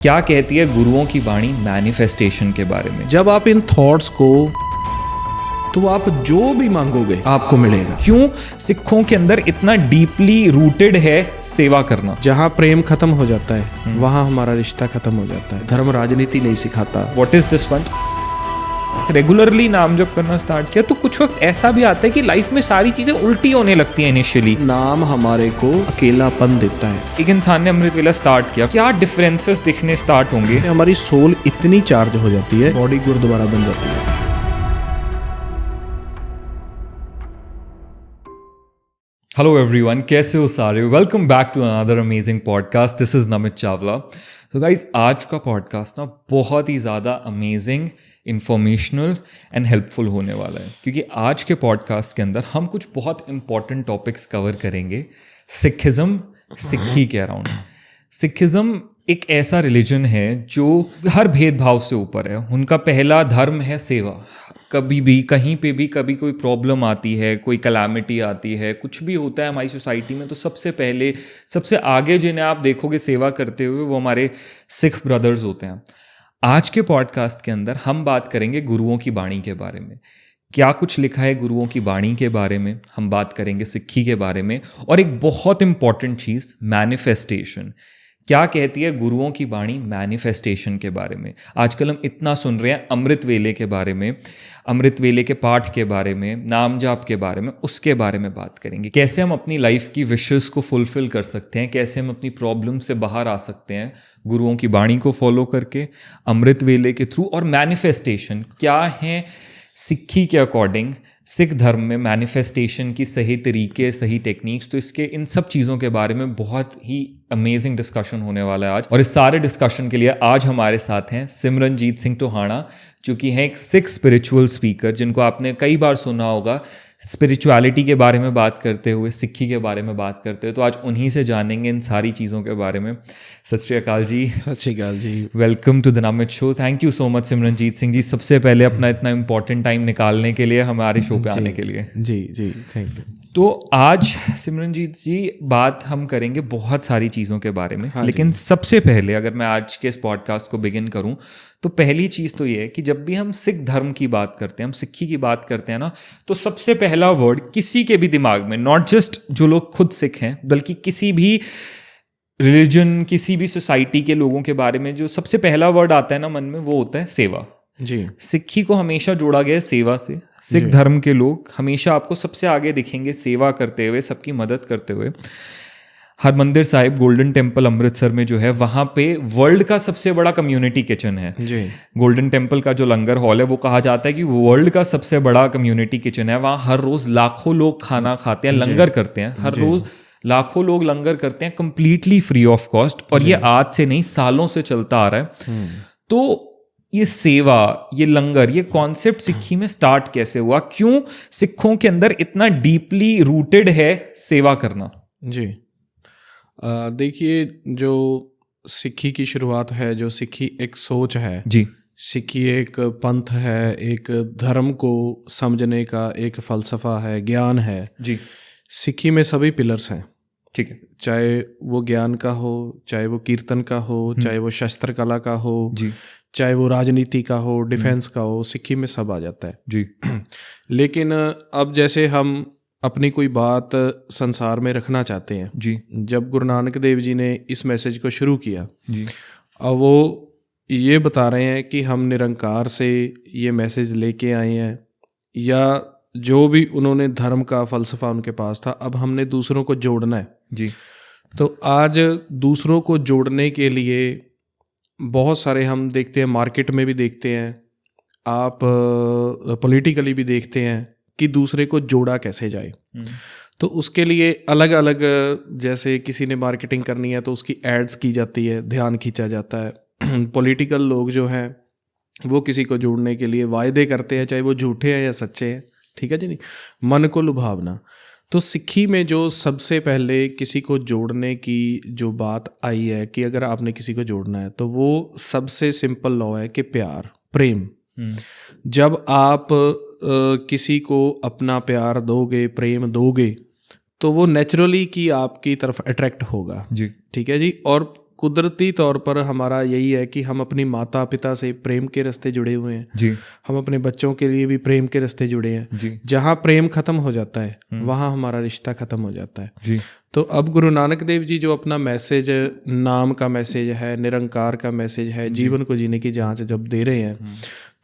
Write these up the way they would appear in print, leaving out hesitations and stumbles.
क्या कहती है गुरुओं की वाणी मैनिफेस्टेशन के बारे में? जब आप इन थॉट्स को, तो आप जो भी मांगोगे आपको मिलेगा। क्यों सिखों के अंदर इतना डीपली रूटेड है सेवा करना? जहाँ प्रेम खत्म हो जाता है वहाँ हमारा रिश्ता खत्म हो जाता है। धर्म राजनीति नहीं सिखाता। What is this one? Regularly नाम जप करना स्टार्ट किया तो कुछ वक्त ऐसा भी आता है कि लाइफ में सारी चीजें उल्टी होने लगती हैं इनिशियली। नाम हमारे को अकेलापन देता है। एक इंसान ने अमृत वेला स्टार्ट किया, क्या डिफरेंसेस दिखने स्टार्ट होंगे? हमारी सोल इतनी चार्ज हो जाती है, बॉडी गुरुद्वारा बन जाती है। हेलो एवरीवन, कैसे हो सारे? Welcome back to another amazing podcast. This is Namit Chawla. तो गाइज, आज का पॉडकास्ट ना बहुत ही ज़्यादा अमेजिंग, इंफॉर्मेशनल एंड हेल्पफुल होने वाला है, क्योंकि आज के पॉडकास्ट के अंदर हम कुछ बहुत इंपॉर्टेंट टॉपिक्स कवर करेंगे। सिखिज़म, सिक्खी के अराउंड। सिखिज़म एक ऐसा रिलीजन है जो हर भेदभाव से ऊपर है। उनका पहला धर्म है सेवा। कभी भी कहीं पे भी कभी कोई प्रॉब्लम आती है, कोई कलामिटी आती है, कुछ भी होता है हमारी सोसाइटी में, तो सबसे पहले सबसे आगे जिन्हें आप देखोगे सेवा करते हुए वो हमारे सिख ब्रदर्स होते हैं। आज के पॉडकास्ट के अंदर हम बात करेंगे गुरुओं की वाणी के बारे में। क्या कुछ लिखा है गुरुओं की वाणी के बारे में, हम बात करेंगे सिक्खी के बारे में, और एक बहुत इंपॉर्टेंट चीज़, मैनिफेस्टेशन। क्या कहती है गुरुओं की वाणी मैनिफेस्टेशन के बारे में? आजकल हम इतना सुन रहे हैं अमृत वेले के बारे में, अमृत वेले के पाठ के बारे में, नाम जाप के बारे में, उसके बारे में बात करेंगे। कैसे हम अपनी लाइफ की विशेस को फुलफिल कर सकते हैं, कैसे हम अपनी प्रॉब्लम से बाहर आ सकते हैं गुरुओं की वाणी को फॉलो करके, अमृत वेले के थ्रू। और मैनिफेस्टेशन क्या है सिक्खी के अकॉर्डिंग, सिख धर्म में मैनिफेस्टेशन की सही तरीके, सही टेक्निक्स। तो इसके इन सब चीज़ों के बारे में बहुत ही अमेजिंग डिस्कशन होने वाला है आज। और इस सारे डिस्कशन के लिए आज हमारे साथ हैं सिमरनजीत सिंह टोहाना, जो कि हैं एक सिख स्पिरिचुअल स्पीकर, जिनको आपने कई बार सुना होगा स्पिरिचुअलिटी के बारे में बात करते हुए, सिक्खी के बारे में बात करते हुए। तो आज उन्हीं से जानेंगे इन सारी चीज़ों के बारे में। सत श्री अकाल जी। सत श्री अकाल जी। Welcome to the Namit show. Thank you so much Simranjeet Singh ji, सबसे पहले अपना इतना इंपॉर्टेंट टाइम निकालने के लिए, हमारे शो पे आने के लिए। जी जी, थैंक यू। तो आज सिमरनजीत जी बात हम करेंगे बहुत सारी चीज़ों के बारे में, लेकिन सबसे पहले अगर मैं आज के इस पॉडकास्ट को बिगिन करूं तो पहली चीज़ तो ये है कि जब भी हम सिख धर्म की बात करते हैं, हम सिक्खी की बात करते हैं ना, तो सबसे पहला वर्ड किसी के भी दिमाग में, नॉट जस्ट जो लोग खुद सिख हैं, बल्कि किसी भी रिलीजन, किसी भी सोसाइटी के लोगों के बारे में जो सबसे पहला वर्ड आता है ना मन में, वो होता है सेवा। जी, सिक्खी को हमेशा जोड़ा गया है सेवा से। सिख धर्म के लोग हमेशा आपको सबसे आगे दिखेंगे सेवा करते हुए, सबकी मदद करते हुए। हरमंदिर साहिब, गोल्डन टेम्पल अमृतसर में जो है, वहाँ पे वर्ल्ड का सबसे बड़ा कम्युनिटी किचन है। जी। गोल्डन टेम्पल का जो लंगर हॉल है, वो कहा जाता है कि वर्ल्ड का सबसे बड़ा कम्युनिटी किचन है। वहाँ हर रोज लाखों लोग खाना खाते हैं, लंगर करते हैं। हर रोज लाखों लोग लंगर करते हैं, कंप्लीटली फ्री ऑफ कॉस्ट। और ये आज से नहीं, सालों से चलता आ रहा है। तो ये सेवा, ये लंगर, ये कॉन्सेप्ट सिक्खी में स्टार्ट कैसे हुआ? क्यों सिखों के अंदर इतना डीपली रूटेड है सेवा करना? जी, देखिए, जो सिक्खी की शुरुआत है, जो सिक्खी एक सोच है जी, सिक्खी एक पंथ है, एक धर्म को समझने का एक फलसफा है, ज्ञान है जी। सिक्खी में सभी पिलर्स हैं। ठीक है। चाहे वो ज्ञान का हो, चाहे वो कीर्तन का हो, चाहे वो शस्त्र कला का हो जी, चाहे वो राजनीति का हो, डिफेंस का हो, सिक्खी में सब आ जाता है जी। लेकिन अब जैसे हम अपनी कोई बात संसार में रखना चाहते हैं जी, जब गुरु नानक देव जी ने इस मैसेज को शुरू किया, जी, अब वो ये बता रहे हैं कि हम निरंकार से ये मैसेज लेके आए हैं, या जो भी उन्होंने धर्म का फलसफा उनके पास था, अब हमने दूसरों को जोड़ना है। जी। तो आज दूसरों को जोड़ने के लिए बहुत सारे हम देखते हैं, मार्केट में भी देखते हैं, आप पॉलिटिकली भी देखते हैं कि दूसरे को जोड़ा कैसे जाए। तो उसके लिए अलग अलग, जैसे किसी ने मार्केटिंग करनी है तो उसकी एड्स की जाती है, ध्यान खींचा जाता है। पॉलिटिकल लोग जो हैं वो किसी को जोड़ने के लिए वायदे करते हैं, चाहे वो झूठे हैं या सच्चे हैं, ठीक है जी, नहीं, मन को लुभावना। तो सिक्खी में जो सबसे पहले किसी को जोड़ने की जो बात आई है कि अगर आपने किसी को जोड़ना है तो वो सबसे सिंपल लॉ है कि प्यार, प्रेम। जब आप किसी को अपना प्यार दोगे, प्रेम दोगे, तो वो नेचुरली कि आपकी तरफ अट्रैक्ट होगा। जी, ठीक है जी। और कुदरती तौर पर हमारा यही है कि हम अपनी माता पिता से प्रेम के रास्ते जुड़े हुए हैं जी। हम अपने बच्चों के लिए भी प्रेम के रास्ते जुड़े हैं जी। जहाँ प्रेम खत्म हो जाता है वहाँ हमारा रिश्ता खत्म हो जाता है जी। तो अब गुरु नानक देव जी जो अपना मैसेज, नाम का मैसेज है, निरंकार का मैसेज है, जीवन को जीने की जांच जब दे रहे हैं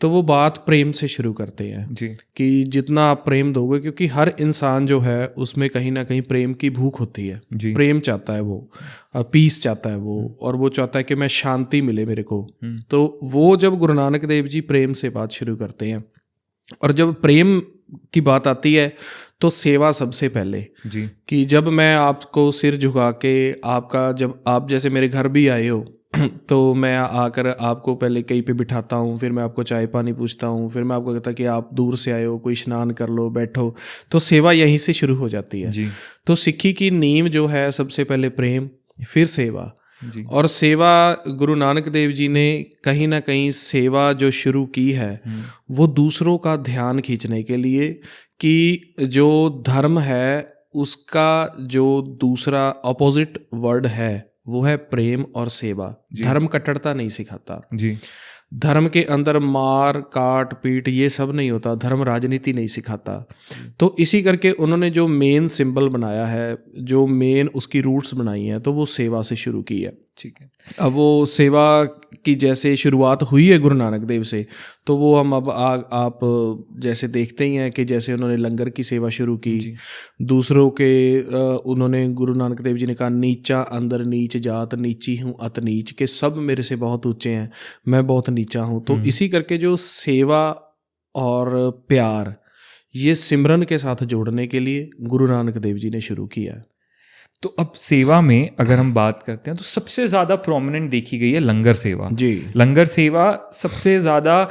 तो वो बात प्रेम से शुरू करते हैं जी। कि जितना आप प्रेम दोगे, क्योंकि हर इंसान जो है उसमें कहीं ना कहीं प्रेम की भूख होती है। जी। प्रेम चाहता है वो, पीस चाहता है वो, और वो चाहता है कि मैं शांति मिले मेरे को। तो वो जब गुरु नानक देव जी प्रेम से बात शुरू करते हैं, और जब प्रेम की बात आती है तो सेवा सबसे पहले जी। कि जब मैं आपको सिर झुका के आपका, जब आप जैसे मेरे घर भी आए हो तो मैं आकर आपको पहले कहीं पे बिठाता हूँ, फिर मैं आपको चाय पानी पूछता हूँ, फिर मैं आपको कहता कि आप दूर से आए हो, कोई स्नान कर लो, बैठो। तो सेवा यहीं से शुरू हो जाती है जी। तो सिक्खी की नींव जो है सबसे पहले प्रेम, फिर सेवा। जी। और सेवा गुरु नानक देव जी ने कहीं ना कहीं सेवा जो शुरू की है वो दूसरों का ध्यान खींचने के लिए, कि जो धर्म है उसका जो दूसरा अपोजिट वर्ड है वो है प्रेम और सेवा। धर्म कट्टरता नहीं सिखाता जी। धर्म के अंदर मार काट पीट ये सब नहीं होता। धर्म राजनीति नहीं सिखाता। तो इसी करके उन्होंने जो मेन सिंबल बनाया है, जो मेन उसकी रूट्स बनाई हैं, तो वो सेवा से शुरू की है। ठीक है। अब वो सेवा की जैसे शुरुआत हुई है गुरु नानक देव से, तो वो हम अब आप जैसे देखते ही हैं कि जैसे उन्होंने लंगर की सेवा शुरू की, दूसरों के उन्होंने गुरु नानक देव जी ने कहा नीचा अंदर नीच जात, नीची हूँ अत नीच, के सब मेरे से बहुत ऊंचे हैं, मैं बहुत नीचा हूँ। तो इसी करके जो सेवा और प्यार ये सिमरन के साथ जोड़ने के लिए गुरु नानक देव जी ने शुरू किया है। तो अब सेवा में अगर हम बात करते हैं तो सबसे ज़्यादा प्रोमिनेंट देखी गई है लंगर सेवा जी। लंगर सेवा सबसे ज़्यादा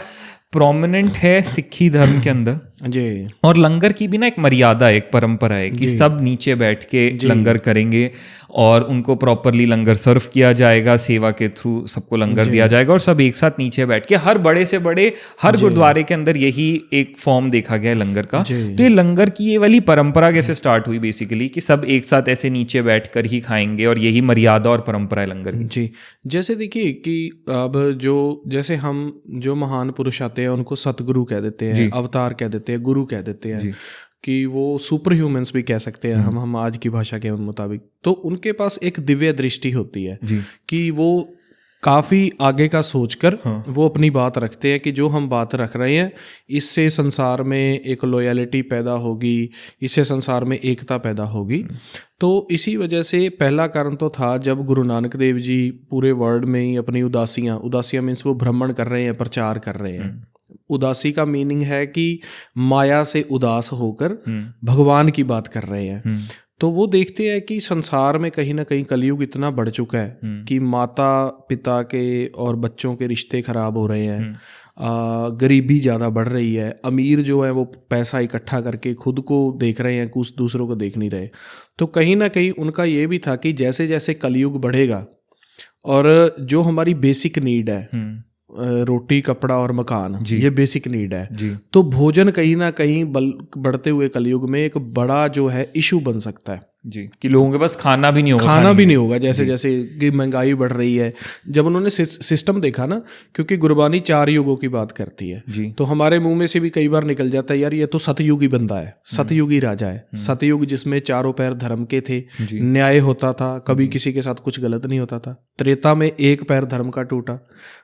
प्रोमिनेंट है सिक्खी धर्म के अंदर जी। और लंगर की भी ना एक मर्यादा है, एक परंपरा है कि सब नीचे बैठ के लंगर करेंगे और उनको प्रॉपरली लंगर सर्व किया जाएगा, सेवा के थ्रू सबको लंगर दिया जाएगा और सब एक साथ नीचे बैठ के, हर बड़े से बड़े हर गुरुद्वारे के अंदर यही एक फॉर्म देखा गया है लंगर का। तो ये लंगर की ये वाली परंपरा कैसे स्टार्ट हुई बेसिकली, कि सब एक साथ ऐसे नीचे बैठ कर ही खाएंगे और यही मर्यादा और परंपरा है लंगर की। जी। जैसे देखिए कि अब जो जैसे हम जो महान पुरुष आते हैं उनको सतगुरु कह देते हैं, अवतार कह देते हैं, गुरु कह देते हैं, कि वो सुपर ह्यूमंस भी कह सकते हैं हम आज की भाषा के मुताबिक। तो उनके पास एक दिव्य दृष्टि होती है कि वो काफ़ी आगे का सोचकर वो अपनी बात रखते हैं कि जो हम बात रख रहे हैं इससे संसार में एक लॉयल्टी पैदा होगी, इससे संसार में एकता पैदा होगी। तो इसी वजह से पहला कारण तो था जब गुरु नानक देव जी पूरे वर्ल्ड में ही अपनी उदासियाँ मीन्स वो भ्रमण कर रहे हैं, प्रचार कर रहे हैं। उदासी का मीनिंग है कि माया से उदास होकर भगवान की बात कर रहे हैं। तो वो देखते हैं कि संसार में कहीं ना कहीं कलयुग इतना बढ़ चुका है कि माता पिता के और बच्चों के रिश्ते खराब हो रहे हैं, गरीबी ज़्यादा बढ़ रही है, अमीर जो है वो पैसा इकट्ठा करके खुद को देख रहे हैं, कुछ दूसरों को देख नहीं रहे। तो कहीं ना कहीं उनका ये भी था कि जैसे जैसे कलयुग बढ़ेगा और जो हमारी बेसिक नीड है, रोटी कपड़ा और मकान, ये बेसिक नीड है, तो भोजन कहीं ना कहीं बढ़ते हुए कलयुग में एक बड़ा जो है इशू बन सकता है जी, कि लोगों के पास खाना भी नहीं होगा जैसे जैसे कि महंगाई बढ़ रही है। जब उन्होंने सिस्टम देखा ना, क्योंकि गुरबानी 4 युगों की बात करती है जी। तो हमारे मुंह में से भी कई बार निकल जाता है यार ये तो सतयुगी बंदा है, सतयुगी राजा है। सतयुग जिसमें चारों पैर धर्म के थे, न्याय होता था, कभी किसी के साथ कुछ गलत नहीं होता था। त्रेता में एक पैर धर्म का टूटा,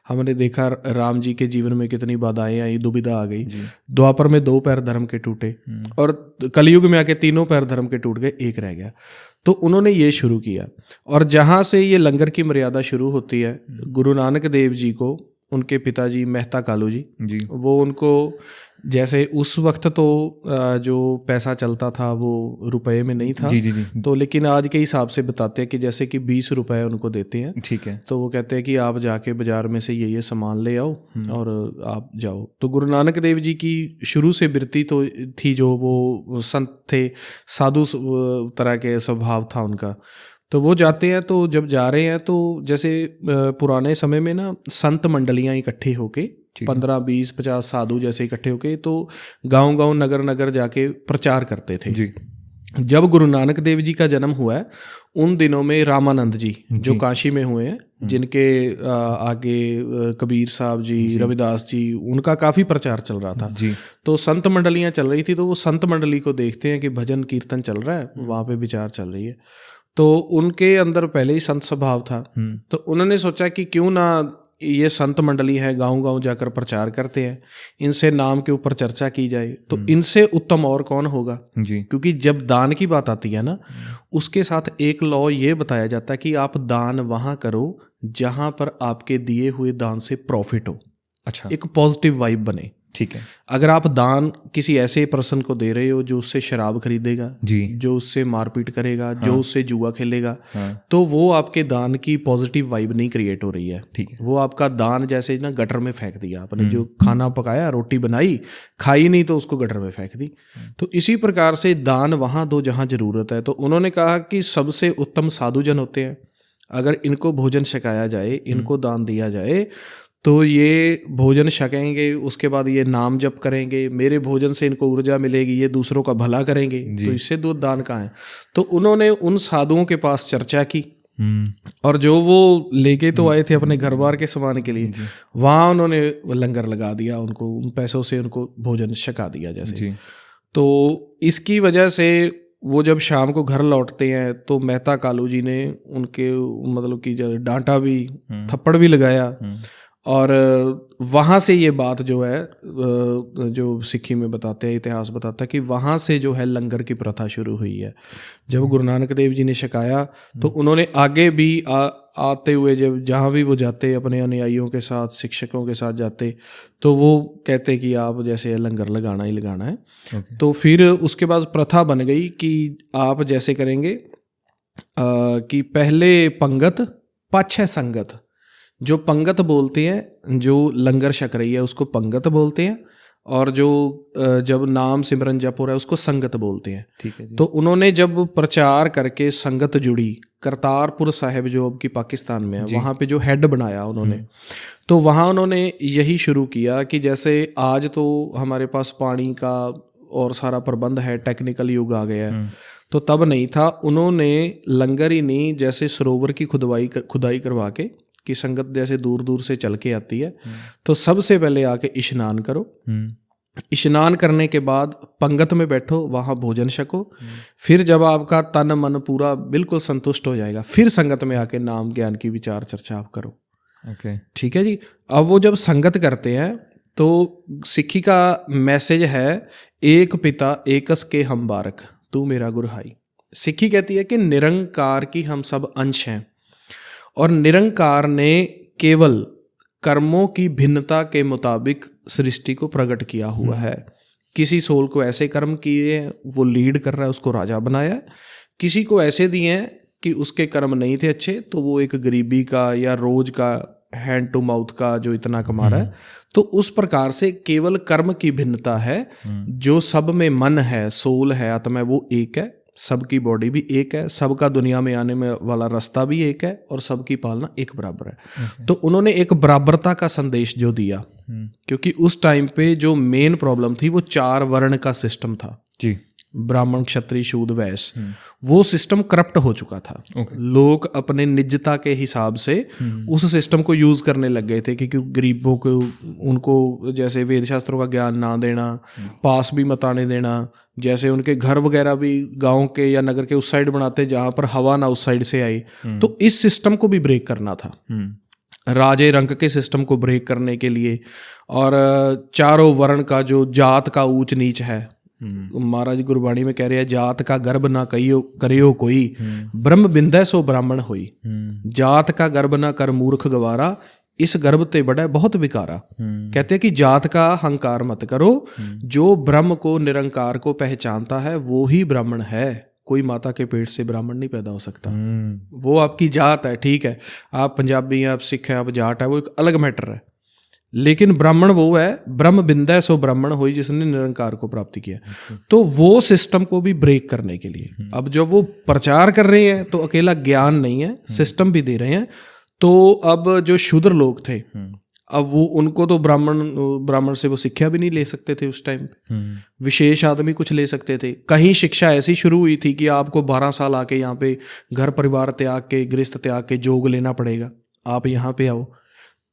हमने देखा राम जी के जीवन में कितनी बाधाएं आई, दुविधा आ गई। द्वापर में 2 पैर धर्म के टूटे और कलयुग में आके 3 पैर धर्म के टूट गए, एक रह गया। तो उन्होंने ये शुरू किया और जहाँ से ये लंगर की मर्यादा शुरू होती है, गुरु नानक देव जी को उनके पिताजी मेहता कालू जी वो उनको जैसे उस वक्त तो जो पैसा चलता था वो रुपए में नहीं था जी। तो लेकिन आज के हिसाब से बताते हैं कि जैसे कि 20 रुपए उनको देते हैं, ठीक है। तो वो कहते हैं कि आप जाके बाजार में से ये सामान ले आओ और आप जाओ। तो गुरु नानक देव जी की शुरू से वृत्ति तो थी, जो वो संत थे, साधु तरह के स्वभाव था उनका। तो वो जाते हैं, तो जब जा रहे हैं तो जैसे पुराने समय में ना संत मंडलियां इकट्ठे होके 15, 20, 50 साधु जैसे इकट्ठे होके तो गांव-गांव नगर-नगर जाके प्रचार करते थे जी। जब गुरु नानक देव जी का जन्म हुआ है उन दिनों में रामानंद जी जो काशी में हुए हैं, जिनके आगे कबीर साहब जी, रविदास जी, उनका काफ़ी प्रचार चल रहा था जी। तो संत मंडलियाँ चल रही थी, तो वो संत मंडली को देखते हैं कि भजन कीर्तन चल रहा है, वहाँ पे विचार चल रही है, तो उनके अंदर पहले ही संत स्वभाव था। तो उन्होंने सोचा कि क्यों ना ये संत मंडली है, गांव-गांव जाकर प्रचार करते हैं, इनसे नाम के ऊपर चर्चा की जाए, तो इनसे उत्तम और कौन होगा जी। क्योंकि जब दान की बात आती है ना, उसके साथ एक लॉ ये बताया जाता है कि आप दान वहाँ करो जहाँ पर आपके दिए हुए दान से प्रॉफिट हो, अच्छा, एक पॉजिटिव वाइब बने। ठीक है। अगर आप दान किसी ऐसे पर्सन को दे रहे हो जो उससे शराब खरीदेगा जी, जो उससे मारपीट करेगा, जो उससे जुआ खेलेगा, तो वो आपके दान की पॉजिटिव वाइब नहीं क्रिएट हो रही है। ठीक है। वो आपका दान जैसे ना गटर में फेंक दिया आपने, जो खाना पकाया, रोटी बनाई, खाई नहीं तो उसको गटर में फेंक दी। तो इसी प्रकार से दान वहाँ दो जहाँ जरूरत है। तो उन्होंने कहा कि सबसे उत्तम साधुजन होते हैं, अगर इनको भोजन छकाया जाए, इनको दान दिया जाए, तो ये भोजन छकेंगे, उसके बाद ये नाम जप करेंगे, मेरे भोजन से इनको ऊर्जा मिलेगी, ये दूसरों का भला करेंगे, तो इससे दूर दान कहाँ है। तो उन्होंने उन साधुओं के पास चर्चा की और जो वो लेके तो आए थे अपने घर बार के सामान के लिए, वहाँ उन्होंने लंगर लगा दिया, उनको उन पैसों से उनको भोजन छका दिया जैसे। तो इसकी वजह से वो जब शाम को घर लौटते हैं तो मेहता कालू जी ने उनके मतलब कि डांटा भी, थप्पड़ भी लगाया, और वहाँ से ये बात जो है जो सिक्खी में बताते हैं, इतिहास बताता है कि वहाँ से जो है लंगर की प्रथा शुरू हुई है। जब गुरु नानक देव जी ने छकाया तो उन्होंने आगे भी आते हुए जब जहाँ भी वो जाते अपने अनुयायियों के साथ, शिक्षकों के साथ जाते, तो वो कहते कि आप जैसे लंगर लगाना ही लगाना है। तो फिर उसके बाद प्रथा बन गई कि आप जैसे करेंगे कि पहले पंगत पाछे संगत। जो पंगत बोलते हैं, जो लंगर छक रही है उसको पंगत बोलते हैं, और जो जब नाम सिमरन जप हो रहा है उसको संगत बोलते हैं। ठीक है जी। तो उन्होंने जब प्रचार करके संगत जुड़ी, करतारपुर साहिब जो अब की पाकिस्तान में है, वहाँ पे जो हेड बनाया उन्होंने, तो वहाँ उन्होंने यही शुरू किया कि जैसे आज तो हमारे पास पानी का और सारा प्रबंध है, टेक्निकल युग आ गया है, तो तब नहीं था। उन्होंने लंगर ही नहीं, जैसे सरोवर की खुदाई करवा के कि संगत जैसे दूर दूर से चल के आती है, तो सबसे पहले आके स्नान करो, स्नान करने के बाद पंगत में बैठो, वहाँ भोजन छको, फिर जब आपका तन मन पूरा बिल्कुल संतुष्ट हो जाएगा, फिर संगत में आके नाम ज्ञान की विचार चर्चा आप करो। ठीक है जी। अब वो जब संगत करते हैं तो सिक्खी का मैसेज है, एक पिता एकस के हम बारक, तू मेरा गुरहाई। सिक्खी कहती है कि निरंकार की हम सब अंश हैं, और निरंकार ने केवल कर्मों की भिन्नता के मुताबिक सृष्टि को प्रकट किया हुआ है। किसी सोल को ऐसे कर्म किए हैं, वो लीड कर रहा है, उसको राजा बनाया। किसी को ऐसे दिए हैं कि उसके कर्म नहीं थे अच्छे, तो वो एक गरीबी का या रोज का हैंड टू माउथ का जो इतना कमा रहा है। तो उस प्रकार से केवल कर्म की भिन्नता है, जो सब में मन है, सोल है, आत्मा है, वो एक है। सबकी बॉडी भी एक है, सबका दुनिया में आने में वाला रास्ता भी एक है, और सबकी पालना एक बराबर है। तो उन्होंने एक बराबरता का संदेश जो दिया, क्योंकि उस टाइम पे जो मेन प्रॉब्लम थी वो 4 वर्ण का सिस्टम था जी, ब्राह्मण क्षत्रिय शूद्र वैश्य, वो सिस्टम करप्ट हो चुका था। लोग अपने निजता के हिसाब से उस सिस्टम को यूज करने लग गए थे, क्योंकि गरीबों को उनको जैसे वेद शास्त्रों का ज्ञान ना देना, पास भी मत आने देना, जैसे उनके घर वगैरह भी गांव के या नगर के उस साइड बनाते जहां पर हवा ना उस साइड से आई। तो इस सिस्टम को भी ब्रेक करना था, राजे रंक के सिस्टम को ब्रेक करने के लिए। और चारों वर्ण का जो जात का ऊंच नीच है, महाराज गुरबाणी में कह रहे हैं, जात का गर्भ ना करियो कोई, ब्रह्म बिंदै सो ब्राह्मण होई। जात का गर्भ ना कर मूर्ख गवारा, इस गर्भ ते बड़ा बहुत विकारा। कहते हैं कि जात का अहंकार मत करो, जो ब्रह्म को निरंकार को पहचानता है वो ही ब्राह्मण है। कोई माता के पेट से ब्राह्मण नहीं पैदा हो सकता। वो आपकी जात है, ठीक है, आप पंजाबी हैं, आप सिख हैं, आप जाट है, वो एक अलग मैटर है। लेकिन ब्राह्मण वो है, ब्रह्म बिंदै सो ब्राह्मण होई, जिसने निरंकार को प्राप्ति किया। तो वो सिस्टम को भी ब्रेक करने के लिए अब जब वो प्रचार कर रहे हैं, तो अकेला ज्ञान नहीं है, सिस्टम भी दे रहे हैं। तो अब जो शूद्र लोग थे, अब वो उनको तो ब्राह्मण से वो शिक्षा भी नहीं ले सकते थे उस टाइम पे, विशेष आदमी कुछ ले सकते थे। कहीं शिक्षा ऐसी शुरू हुई थी कि आपको 12 साल आके यहाँ पे घर परिवार त्याग के, गृहस्थ त्याग के जोग लेना पड़ेगा, आप यहाँ पे आओ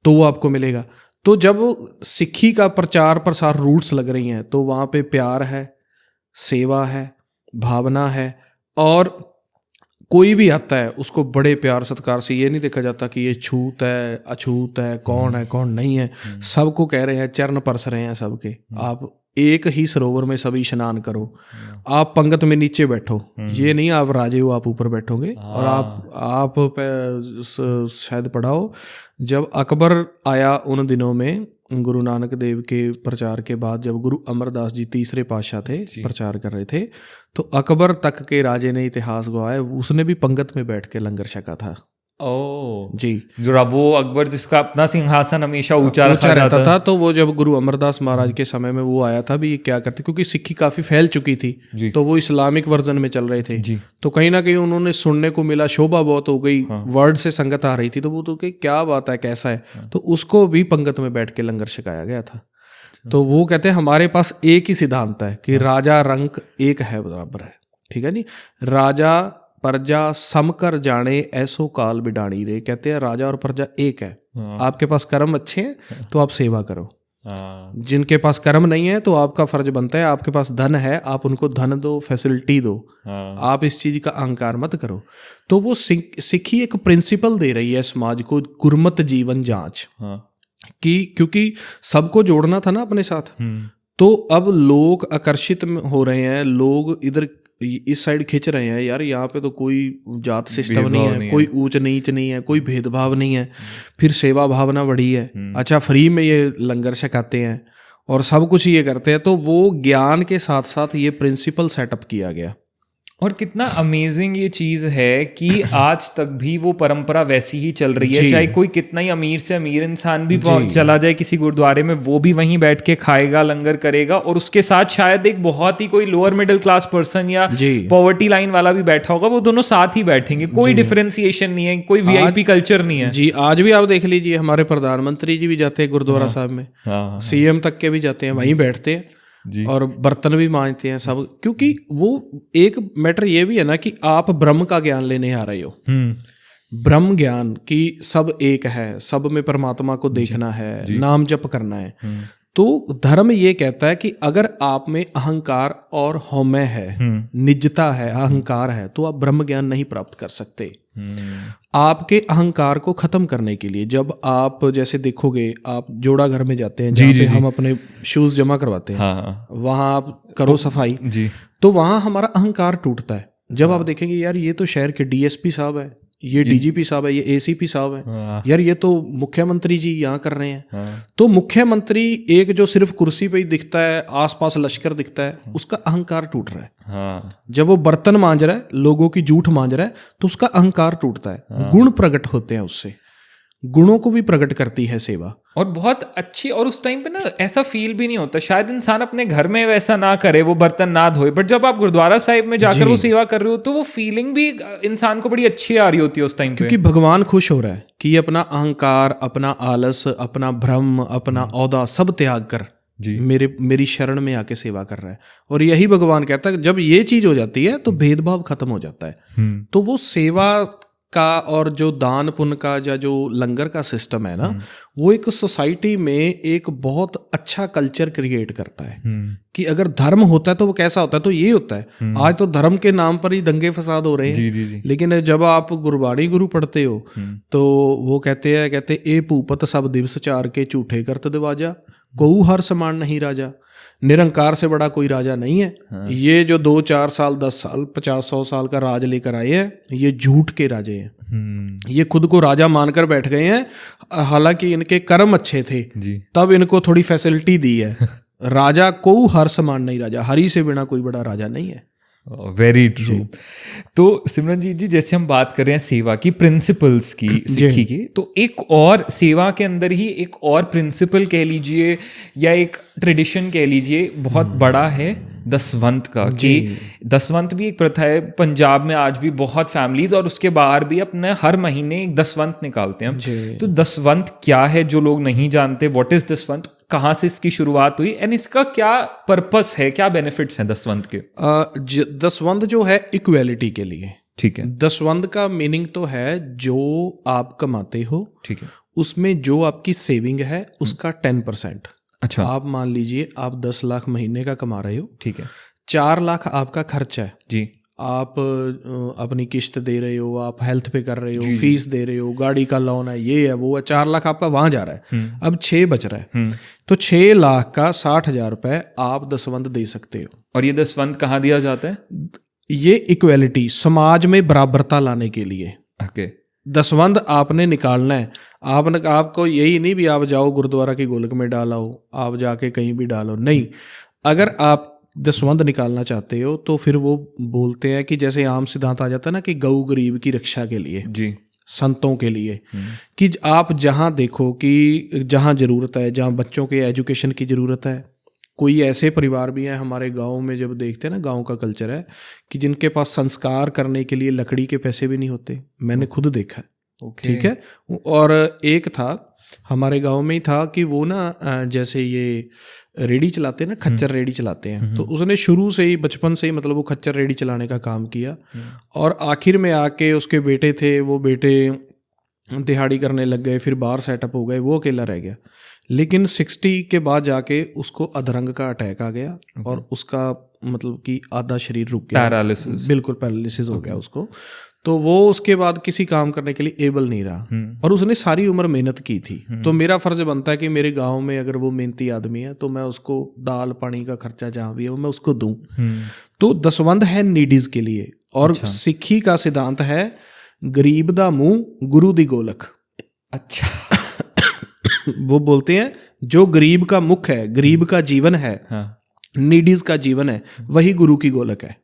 तो वो आपको मिलेगा। तो जब सिक्खी का प्रचार प्रसार रूट्स लग रही हैं तो वहाँ पे प्यार है, सेवा है, भावना है, और कोई भी आता है उसको बड़े प्यार सत्कार से, ये नहीं देखा जाता कि ये छूत है अछूत है, कौन है कौन नहीं है, सबको कह रहे हैं, चरण परस रहे हैं सबके, आप एक ही सरोवर में सभी स्नान करो, आप पंगत में नीचे बैठो, ये नहीं आप राजे हो आप ऊपर बैठोगे। और आप शायद पढ़ाओ, जब अकबर आया उन दिनों में गुरु नानक देव के प्रचार के बाद, जब गुरु अमरदास जी तीसरे पातशाह थे, प्रचार कर रहे थे, तो अकबर तक के राजे ने इतिहास गवाया, उसने भी पंगत में बैठ के लंगर छका था। ओ जी, जो वो अकबर जिसका अपना सिंहासन हमेशा ऊंचा रहता था, तो वो जब गुरु अमरदास महाराज के समय में वो आया था भी, क्या करते, क्योंकि सिक्खी काफी फैल चुकी थी तो वो इस्लामिक वर्जन में चल रहे थे जी। तो कहीं ना कहीं उन्होंने सुनने को मिला, शोभा बहुत हो गई, वर्ड से संगत आ रही थी, तो वो तो कि क्या बात है, कैसा है, तो उसको भी पंगत में बैठ के लंगर छकाया गया था। तो वो कहते हैं हमारे पास एक ही सिद्धांत है कि राजा रंक एक है, बराबर है, ठीक है नहीं, राजा प्रजा समकर जाने ऐसो काल बिडाणी रे, कहते हैं राजा और प्रजा एक है। आपके पास कर्म अच्छे हैं तो आप सेवा करो, जिनके पास कर्म नहीं है तो आपका फर्ज बनता है, आपके पास धन है आप उनको धन दो, फैसिलिटी दो, आप इस चीज का अहंकार मत करो। तो वो सिक्खी एक प्रिंसिपल दे रही है समाज को, गुरमत जीवन जांच, कि क्योंकि सबको जोड़ना था ना अपने साथ, तो अब लोग आकर्षित हो रहे हैं, लोग इधर इस साइड खींच रहे हैं, यार यहाँ पे तो कोई जात सिस्टम नहीं है, कोई ऊंच नीच नहीं है, कोई भेदभाव नहीं है, फिर सेवा भावना बढ़ी है, अच्छा फ्री में ये लंगर छकाते हैं और सब कुछ ये करते हैं। तो वो ज्ञान के साथ साथ ये प्रिंसिपल सेटअप किया गया। और कितना अमेजिंग ये चीज़ है कि आज तक भी वो परंपरा वैसी ही चल रही है, चाहे कोई कितना ही अमीर से अमीर इंसान भी चला जाए किसी गुरुद्वारे में, वो भी वहीं बैठ के खाएगा, लंगर करेगा, और उसके साथ शायद एक बहुत ही कोई लोअर मिडिल क्लास पर्सन या पॉवर्टी लाइन वाला भी बैठा होगा, वो दोनों साथ ही बैठेंगे, कोई डिफरेंशिएशन नहीं है, कोई वीआईपी कल्चर नहीं है जी। आज भी आप देख लीजिए, हमारे प्रधानमंत्री जी भी जाते हैं गुरुद्वारा साहब में, सीएम तक के भी जाते हैं, वहीं बैठते हैं जी। और बर्तन भी मांजते हैं सब, क्योंकि वो एक मैटर ये भी है ना कि आप ब्रह्म का ज्ञान लेने आ रहे हो, ब्रह्म ज्ञान की सब एक है, सब में परमात्मा को देखना है, नाम जप करना है। तो धर्म ये कहता है कि अगर आप में अहंकार और हौमय है, निजता है, अहंकार है, तो आप ब्रह्म ज्ञान नहीं प्राप्त कर सकते। आपके अहंकार को खत्म करने के लिए, जब आप जैसे देखोगे, आप जोड़ा घर में जाते हैं जहाँ पे हम अपने शूज जमा करवाते हैं, वहां आप करो सफाई जी, तो वहां हमारा अहंकार टूटता है। जब आप देखेंगे यार ये तो शहर के डीएसपी साहब है, ये डीजीपी साहब है, ये एसीपी साहब है, यार ये तो मुख्यमंत्री जी यहाँ कर रहे हैं, तो मुख्यमंत्री एक जो सिर्फ कुर्सी पे ही दिखता है, आसपास लश्कर दिखता है, उसका अहंकार टूट रहा है। जब वो बर्तन मांज रहा है, लोगों की जूठ मांज रहा है, तो उसका अहंकार टूटता है। गुण प्रकट होते हैं उससे, गुणों को भी प्रकट करती है सेवा, और बहुत अच्छी। और उस टाइम पे ना ऐसा फील भी नहीं होता, शायद इंसान अपने घर में वैसा ना करे, वो बर्तन ना धोए, बट जब आप गुरुद्वारा साहिब में जाकर वो सेवा कर रहे हो तो वो फीलिंग भी इंसान को बड़ी अच्छी आ रही होती है उस टाइम पे, क्योंकि भगवान खुश हो रहा है कि अपना अहंकार, अपना आलस, अपना भ्रम, अपना औदा सब त्याग कर मेरी शरण में आके सेवा कर रहा है। और यही भगवान कहता है, जब ये चीज हो जाती है तो भेदभाव खत्म हो जाता है। तो वो सेवा का और जो दान पुण्य का या जो लंगर का सिस्टम है ना, वो एक सोसाइटी में एक बहुत अच्छा कल्चर क्रिएट करता है कि अगर धर्म होता है तो वो कैसा होता है, तो ये होता है। आज तो धर्म के नाम पर ही दंगे फसाद हो रहे हैं जी। लेकिन जब आप गुरबाणी गुरु पढ़ते हो तो वो कहते ए भूपत सब दिवस चार के झूठे करत दिवाजा, कोऊ हर समान नहीं राजा, निरंकार से बड़ा कोई राजा नहीं है। ये जो 2 4 साल 10 साल 50 100 साल का राज लेकर आए हैं, ये झूठ के राजे हैं। ये खुद को राजा मानकर बैठ गए हैं, हालांकि इनके कर्म अच्छे थे तब इनको थोड़ी फैसिलिटी दी है। राजा को हर समान नहीं राजा, हरि से बिना कोई बड़ा राजा नहीं है। Very true. तो सिमरन जी जैसे हम बात कर रहे हैं सेवा की प्रिंसिपल्स की सिक्खी की, तो एक और सेवा के अंदर ही एक और प्रिंसिपल कह लीजिए या एक ट्रेडिशन कह लीजिए बहुत बड़ा है, दसवंत का, कि दसवंत भी एक प्रथा है पंजाब में आज भी, बहुत फैमिलीज और उसके बाहर भी अपने हर महीने एक दसवंत निकालते हैं। तो दसवंत क्या है जो लोग नहीं जानते, व्हाट इज दसवंत, कहाँ से इसकी शुरुआत हुई एंड इसका क्या पर्पस है, क्या बेनिफिट्स हैं दसवंत के? दसवंत जो है इक्वेलिटी के लिए, ठीक है। दसवंत का मीनिंग तो है जो आप कमाते हो, ठीक है, उसमें जो आपकी सेविंग है उसका 10%। अच्छा, आप मान लीजिए आप 10 लाख महीने का कमा रहे हो, ठीक है, 4 लाख आपका खर्चा है जी, आप अपनी किस्त दे रहे हो, आप हेल्थ पे कर रहे हो, फीस दे रहे हो, गाड़ी का लोन है, ये है वो है, 4 लाख आपका वहां जा रहा है, अब 6 बच रहा है, तो 6 लाख का 60,000 रुपए आप दसवंत दे सकते हो। और ये दसवंत कहाँ दिया जाता है? ये इक्वेलिटी, समाज में बराबरता लाने के लिए दसवंत आपने निकालना है। आपको यही नहीं भी आप जाओ गुरुद्वारा की गोलक में डालो, आप जाके कहीं भी डालो, नहीं, अगर आप दसवंत निकालना चाहते हो तो फिर वो बोलते हैं कि जैसे आम सिद्धांत आ जाता है ना कि गऊ गरीब की रक्षा के लिए जी, संतों के लिए, कि आप जहाँ देखो कि जहाँ ज़रूरत है, जहाँ बच्चों के एजुकेशन की ज़रूरत है, कोई ऐसे परिवार भी हैं हमारे गांव में, जब देखते हैं ना, गांव का कल्चर है कि जिनके पास संस्कार करने के लिए लकड़ी के पैसे भी नहीं होते, मैंने खुद देखा है, ठीक है। और एक था हमारे गांव में ही था कि वो ना जैसे ये रेडी चलाते हैं ना, खच्चर रेडी चलाते हैं, तो उसने शुरू से ही, बचपन से ही, मतलब वो खच्चर रेडी चलाने का काम किया, और आखिर में आके उसके बेटे थे, वो बेटे दिहाड़ी करने लग गए, फिर बाहर सेटअप हो गए, वो अकेला रह गया। लेकिन 60 के बाद जाके उसको अधरंग का अटैक आ गया और उसका मतलब कि आधा शरीर रुक गया, पैरालिसिस, बिल्कुल पैरालिसिस हो गया उसको। तो वो उसके बाद किसी काम करने के लिए एबल नहीं रहा, और उसने सारी उम्र मेहनत की थी। तो मेरा फर्ज बनता है कि मेरे गांव में अगर वो मेहनती आदमी है तो मैं उसको दाल पानी का खर्चा जहाँ भी है वो मैं उसको दूं। तो दसवंत है नीडीज के लिए। और सिक्खी का सिद्धांत है गरीब दा मुंह गुरु दी गोलक। अच्छा वो बोलते हैं जो गरीब का मुख है, गरीब का जीवन है, नीडीज का जीवन है, वही गुरु की गोलक है।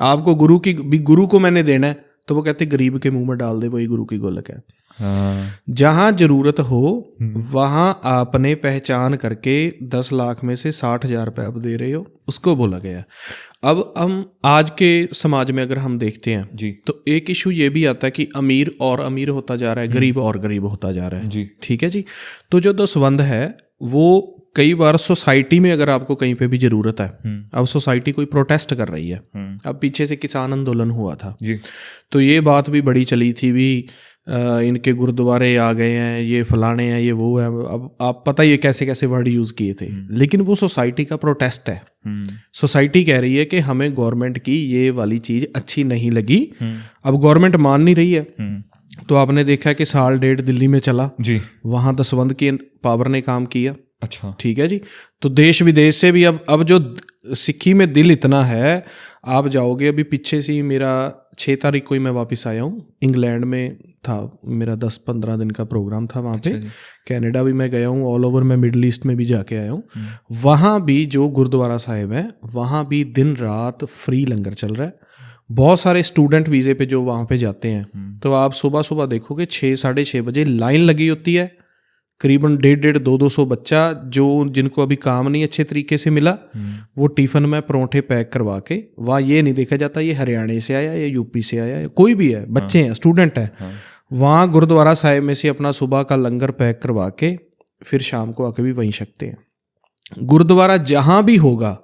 आपको गुरु को मैंने देना है, तो वो कहते गरीब के मुंह में डाल दे, वही गुरु की गोलक है। जहां जरूरत हो वहां आपने पहचान करके 10 लाख में से 60,000 रुपये आप दे रहे हो, उसको बोला गया। अब हम आज के समाज में अगर हम देखते हैं जी, तो एक इशू ये भी आता है कि अमीर और अमीर होता जा रहा है, गरीब और गरीब होता जा रहा है जी, ठीक है जी। तो जो दसवंत है वो कई बार सोसाइटी में अगर आपको कहीं पे भी जरूरत है, अब सोसाइटी कोई प्रोटेस्ट कर रही है, अब पीछे से किसान आंदोलन हुआ था जी, तो ये बात भी बड़ी चली थी भी इनके गुरुद्वारे आ गए हैं, ये फलाने हैं, ये वो है। अब आप पता ही है कैसे कैसे वर्ड यूज किए थे, लेकिन वो सोसाइटी का प्रोटेस्ट है। सोसाइटी कह रही है कि हमें गवर्नमेंट की ये वाली चीज अच्छी नहीं लगी। अब गवर्नमेंट मान नहीं रही है, तो आपने देखा कि 1.5 साल दिल्ली में चला जी, वहां दसवंत की पावर ने काम किया। अच्छा, ठीक है जी। तो देश विदेश से भी अब जो सिक्खी में दिल इतना है, आप जाओगे, अभी पीछे से ही मेरा 6 तारीख को ही मैं वापस आया हूँ, इंग्लैंड में था मेरा 10-15 दिन का प्रोग्राम था वहाँ पे। कनाडा भी मैं गया हूँ, ऑल ओवर मैं मिडल ईस्ट में भी जाके आया हूँ। वहाँ भी जो गुरुद्वारा साहिब है, वहाँ भी दिन रात फ्री लंगर चल रहा है। बहुत सारे स्टूडेंट वीज़े पे जो वहाँ पे जाते हैं, तो आप सुबह सुबह देखोगे 6-6:30 बजे लाइन लगी होती है, करीबन 150-200 बच्चा जिनको अभी काम नहीं अच्छे तरीके से मिला, वो टिफिन में परोंठे पैक करवा के, वहाँ ये नहीं देखा जाता ये हरियाणा से आया या यूपी से आया, कोई भी है, बच्चे हैं, स्टूडेंट हैं, वहाँ गुरुद्वारा साहिब में से अपना सुबह का लंगर पैक करवा के फिर शाम को आके भी वहीं सकते हैं। गुरुद्वारा जहाँ भी होगा,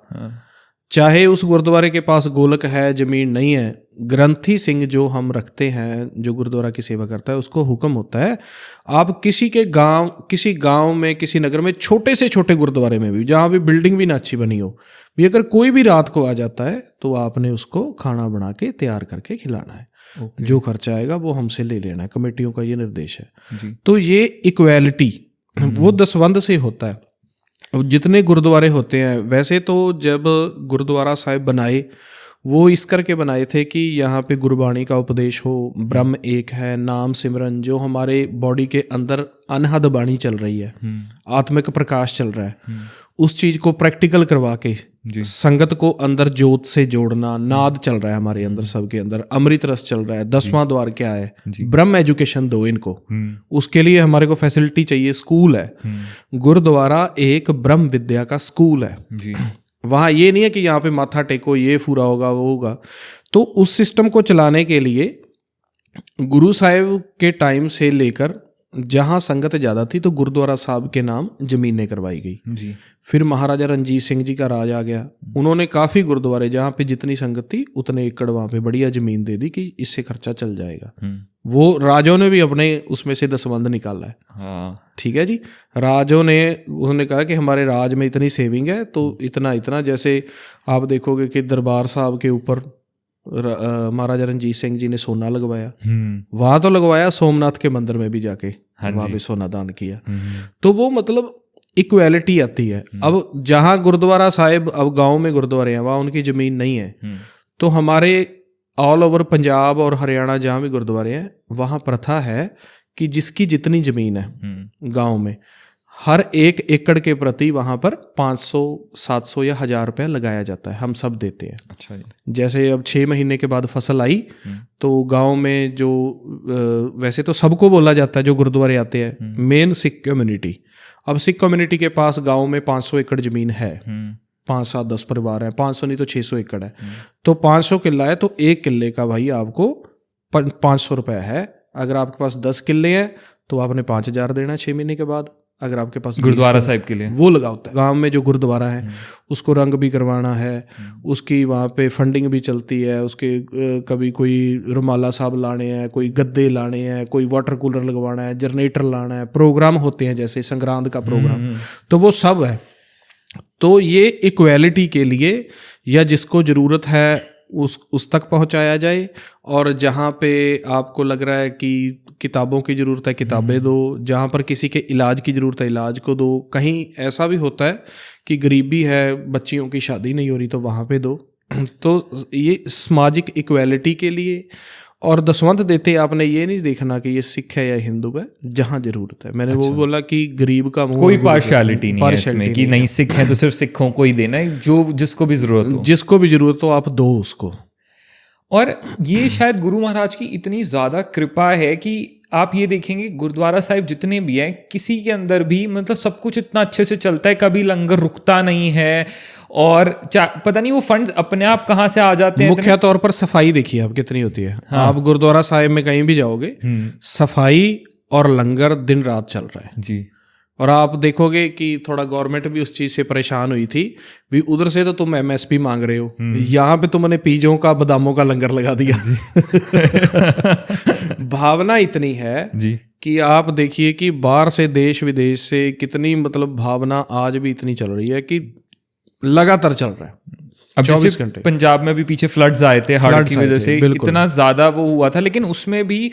चाहे उस गुरुद्वारे के पास गोलक है, जमीन नहीं है, ग्रंथी सिंह जो हम रखते हैं, जो गुरुद्वारा की सेवा करता है, उसको हुक्म होता है आप किसी गांव में, किसी नगर में, छोटे से छोटे गुरुद्वारे में भी, जहां भी बिल्डिंग भी ना अच्छी बनी हो भी, अगर कोई भी रात को आ जाता है तो आपने उसको खाना बना के तैयार करके खिलाना है। जो खर्चा आएगा वो हमसे ले लेना है, कमेटियों का ये निर्देश है। तो ये इक्वेलिटी वो दसवंत से होता है। जितने गुरुद्वारे होते हैं, वैसे तो जब गुरुद्वारा साहिब बनाए, वो इस करके बनाए थे कि यहाँ पे गुरबाणी का उपदेश हो, ब्रह्म एक है, नाम सिमरन, जो हमारे बॉडी के अंदर अनहद बाणी चल रही है, आत्मिक प्रकाश चल रहा है, उस चीज को प्रैक्टिकल करवा के संगत को अंदर ज्योत से जोड़ना। नाद चल रहा है हमारे अंदर, सबके अंदर अमृत रस चल रहा है। 10वां द्वार क्या है? ब्रह्म एजुकेशन दो इनको, उसके लिए हमारे को फैसिलिटी चाहिए, स्कूल है। गुरुद्वारा एक ब्रह्म विद्या का स्कूल है। वहाँ ये नहीं है कि यहाँ पे माथा टेको, ये पूरा होगा, वो होगा। तो उस सिस्टम को चलाने के लिए गुरु साहिब के टाइम से लेकर जहाँ संगत ज़्यादा थी तो गुरुद्वारा साहब के नाम ज़मीनें करवाई गई जी। फिर महाराजा रणजीत सिंह जी का राज आ गया, उन्होंने काफ़ी गुरुद्वारे जहाँ पे जितनी संगत थी उतने एकड़ वहाँ पे बढ़िया ज़मीन दे दी कि इससे खर्चा चल जाएगा। वो राजों ने भी अपने उसमें से दसवंध निकाला है। हाँ। ठीक है जी, राजों ने उन्होंने कहा कि हमारे राज में इतनी सेविंग है तो इतना इतना, जैसे आप देखोगे कि दरबार साहब के ऊपर महाराजा रणजीत सिंह जी ने सोना लगवाया, वहां तो लगवाया, सोमनाथ के मंदिर में भी जाके वहां पे सोना दान किया। तो वो मतलब इक्वालिटी आती है। अब जहां गुरुद्वारा साहिब, अब गांव में गुरुद्वारे हैं, वहां उनकी जमीन नहीं है, तो हमारे ऑल ओवर पंजाब और हरियाणा जहां भी गुरुद्वारे हैं वहां प्रथा है कि जिसकी जितनी जमीन है गांव में, हर एक एकड़ के प्रति वहां पर 500, 700 या 1000 रुपया लगाया जाता है, हम सब देते हैं। अच्छा जी। जैसे अब 6 महीने के बाद फसल आई तो गांव में जो वैसे तो सबको बोला जाता है जो गुरुद्वारे आते हैं, मेन सिख कम्युनिटी, अब सिख कम्युनिटी के पास गांव में 500 एकड़ जमीन है, 5, 7, 10 परिवार है, 500 नहीं तो 600 एकड़ है, तो 500 किला है तो एक किले का भाई आपको 500 रुपया है। अगर आपके पास 10 किले हैं तो आपने 5000 देना 6 महीने के बाद। अगर आपके पास गुरुद्वारा साहिब के लिए वो लगा होता है, गांव में जो गुरुद्वारा है उसको रंग भी करवाना है, उसकी वहाँ पे फंडिंग भी चलती है, उसके कभी कोई रुमाला साहब लाने हैं, कोई गद्दे लाने हैं, कोई वाटर कूलर लगवाना है, जनरेटर लाना है, प्रोग्राम होते हैं जैसे संक्रांत का प्रोग्राम, तो वो सब है। तो ये इक्वालिटी के लिए या जिसको ज़रूरत है उस तक पहुंचाया जाए, और जहाँ पे आपको लग रहा है कि किताबों की ज़रूरत है किताबें दो, जहाँ पर किसी के इलाज की ज़रूरत है इलाज को दो। कहीं ऐसा भी होता है कि गरीबी है, बच्चियों की शादी नहीं हो रही तो वहाँ पे दो। तो ये सामाजिक इक्वालिटी के लिए। और दसवंध देते आपने ये नहीं देखना कि ये सिख है या हिंदू है, जहाँ जरूरत है। मैंने वो बोला कि गरीब का कोई पार्शियलिटी नहीं है इसमें कि नहीं सिख है तो सिर्फ सिखों को ही देना है, जो जिसको भी जरूरत हो आप दो उसको। और ये शायद गुरु महाराज की इतनी ज़्यादा कृपा है कि आप ये देखेंगे गुरुद्वारा साहिब जितने भी हैं किसी के अंदर भी मतलब सब कुछ इतना अच्छे से चलता है, कभी लंगर रुकता नहीं है, और पता नहीं वो फंड्स अपने आप कहाँ से आ जाते हैं। मुख्य तौर पर सफाई देखिए आप कितनी होती है। हाँ। आप गुरुद्वारा साहिब में कहीं भी जाओगे सफाई और लंगर दिन रात चल रहा है जी। और आप देखोगे कि थोड़ा गवर्नमेंट भी उस चीज़ से परेशान हुई थी भी, उधर से तो तुम MSP मांग रहे हो, यहाँ पे तुमने पीजों का बादामों का लंगर लगा दिया भावना इतनी है जी कि आप देखिए कि बाहर से देश विदेश से कितनी मतलब भावना आज भी इतनी चल रही है कि लगातार चल रहा है। अब जैसे पंजाब में भी पीछे फ्लड्स आए थे हड़् की वजह से, इतना ज़्यादा वो हुआ था, लेकिन उसमें भी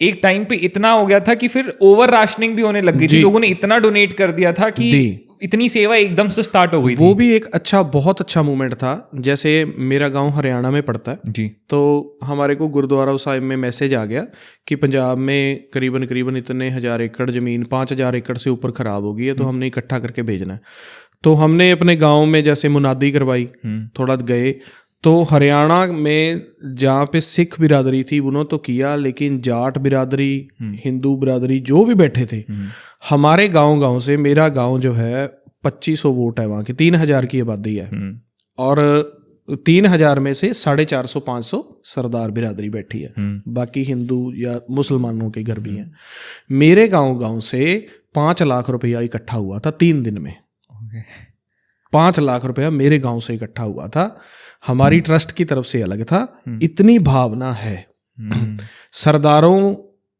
एक टाइम पे इतना हो गया था कि फिर ओवर राशनिंग भी होने लग गई थी। लोगों ने इतना डोनेट कर दिया था कि इतनी सेवा एकदम से स्टार्ट हो गई थी। वो भी एक अच्छा बहुत अच्छा मूवमेंट था। जैसे मेरा गांव हरियाणा में पड़ता है जी, तो हमारे को गुरुद्वारा साहिब में मैसेज आ गया कि पंजाब में करीबन इतने 1000 एकड़ ज़मीन 5000 एकड़ से ऊपर ख़राब हो गई है, तो हमने इकट्ठा करके भेजना है। तो हमने अपने गाँव में जैसे मुनादी करवाई, थोड़ा गए, तो हरियाणा में जहाँ पे सिख बिरादरी थी उन्होंने तो किया, लेकिन जाट बिरादरी, हिंदू बिरादरी जो भी बैठे थे हमारे गांव से, मेरा गांव जो है 2500 वोट है वहाँ की, 3000 की आबादी है, और 3000 में से 450-500 सरदार बिरादरी बैठी है, बाकी हिंदू या मुसलमानों के घर भी हैं। मेरे गांव से 5 लाख रुपया इकट्ठा हुआ था 3 दिन में। 5 लाख रुपया मेरे गांव से इकट्ठा हुआ था, हमारी ट्रस्ट की तरफ से अलग था। इतनी भावना है सरदारों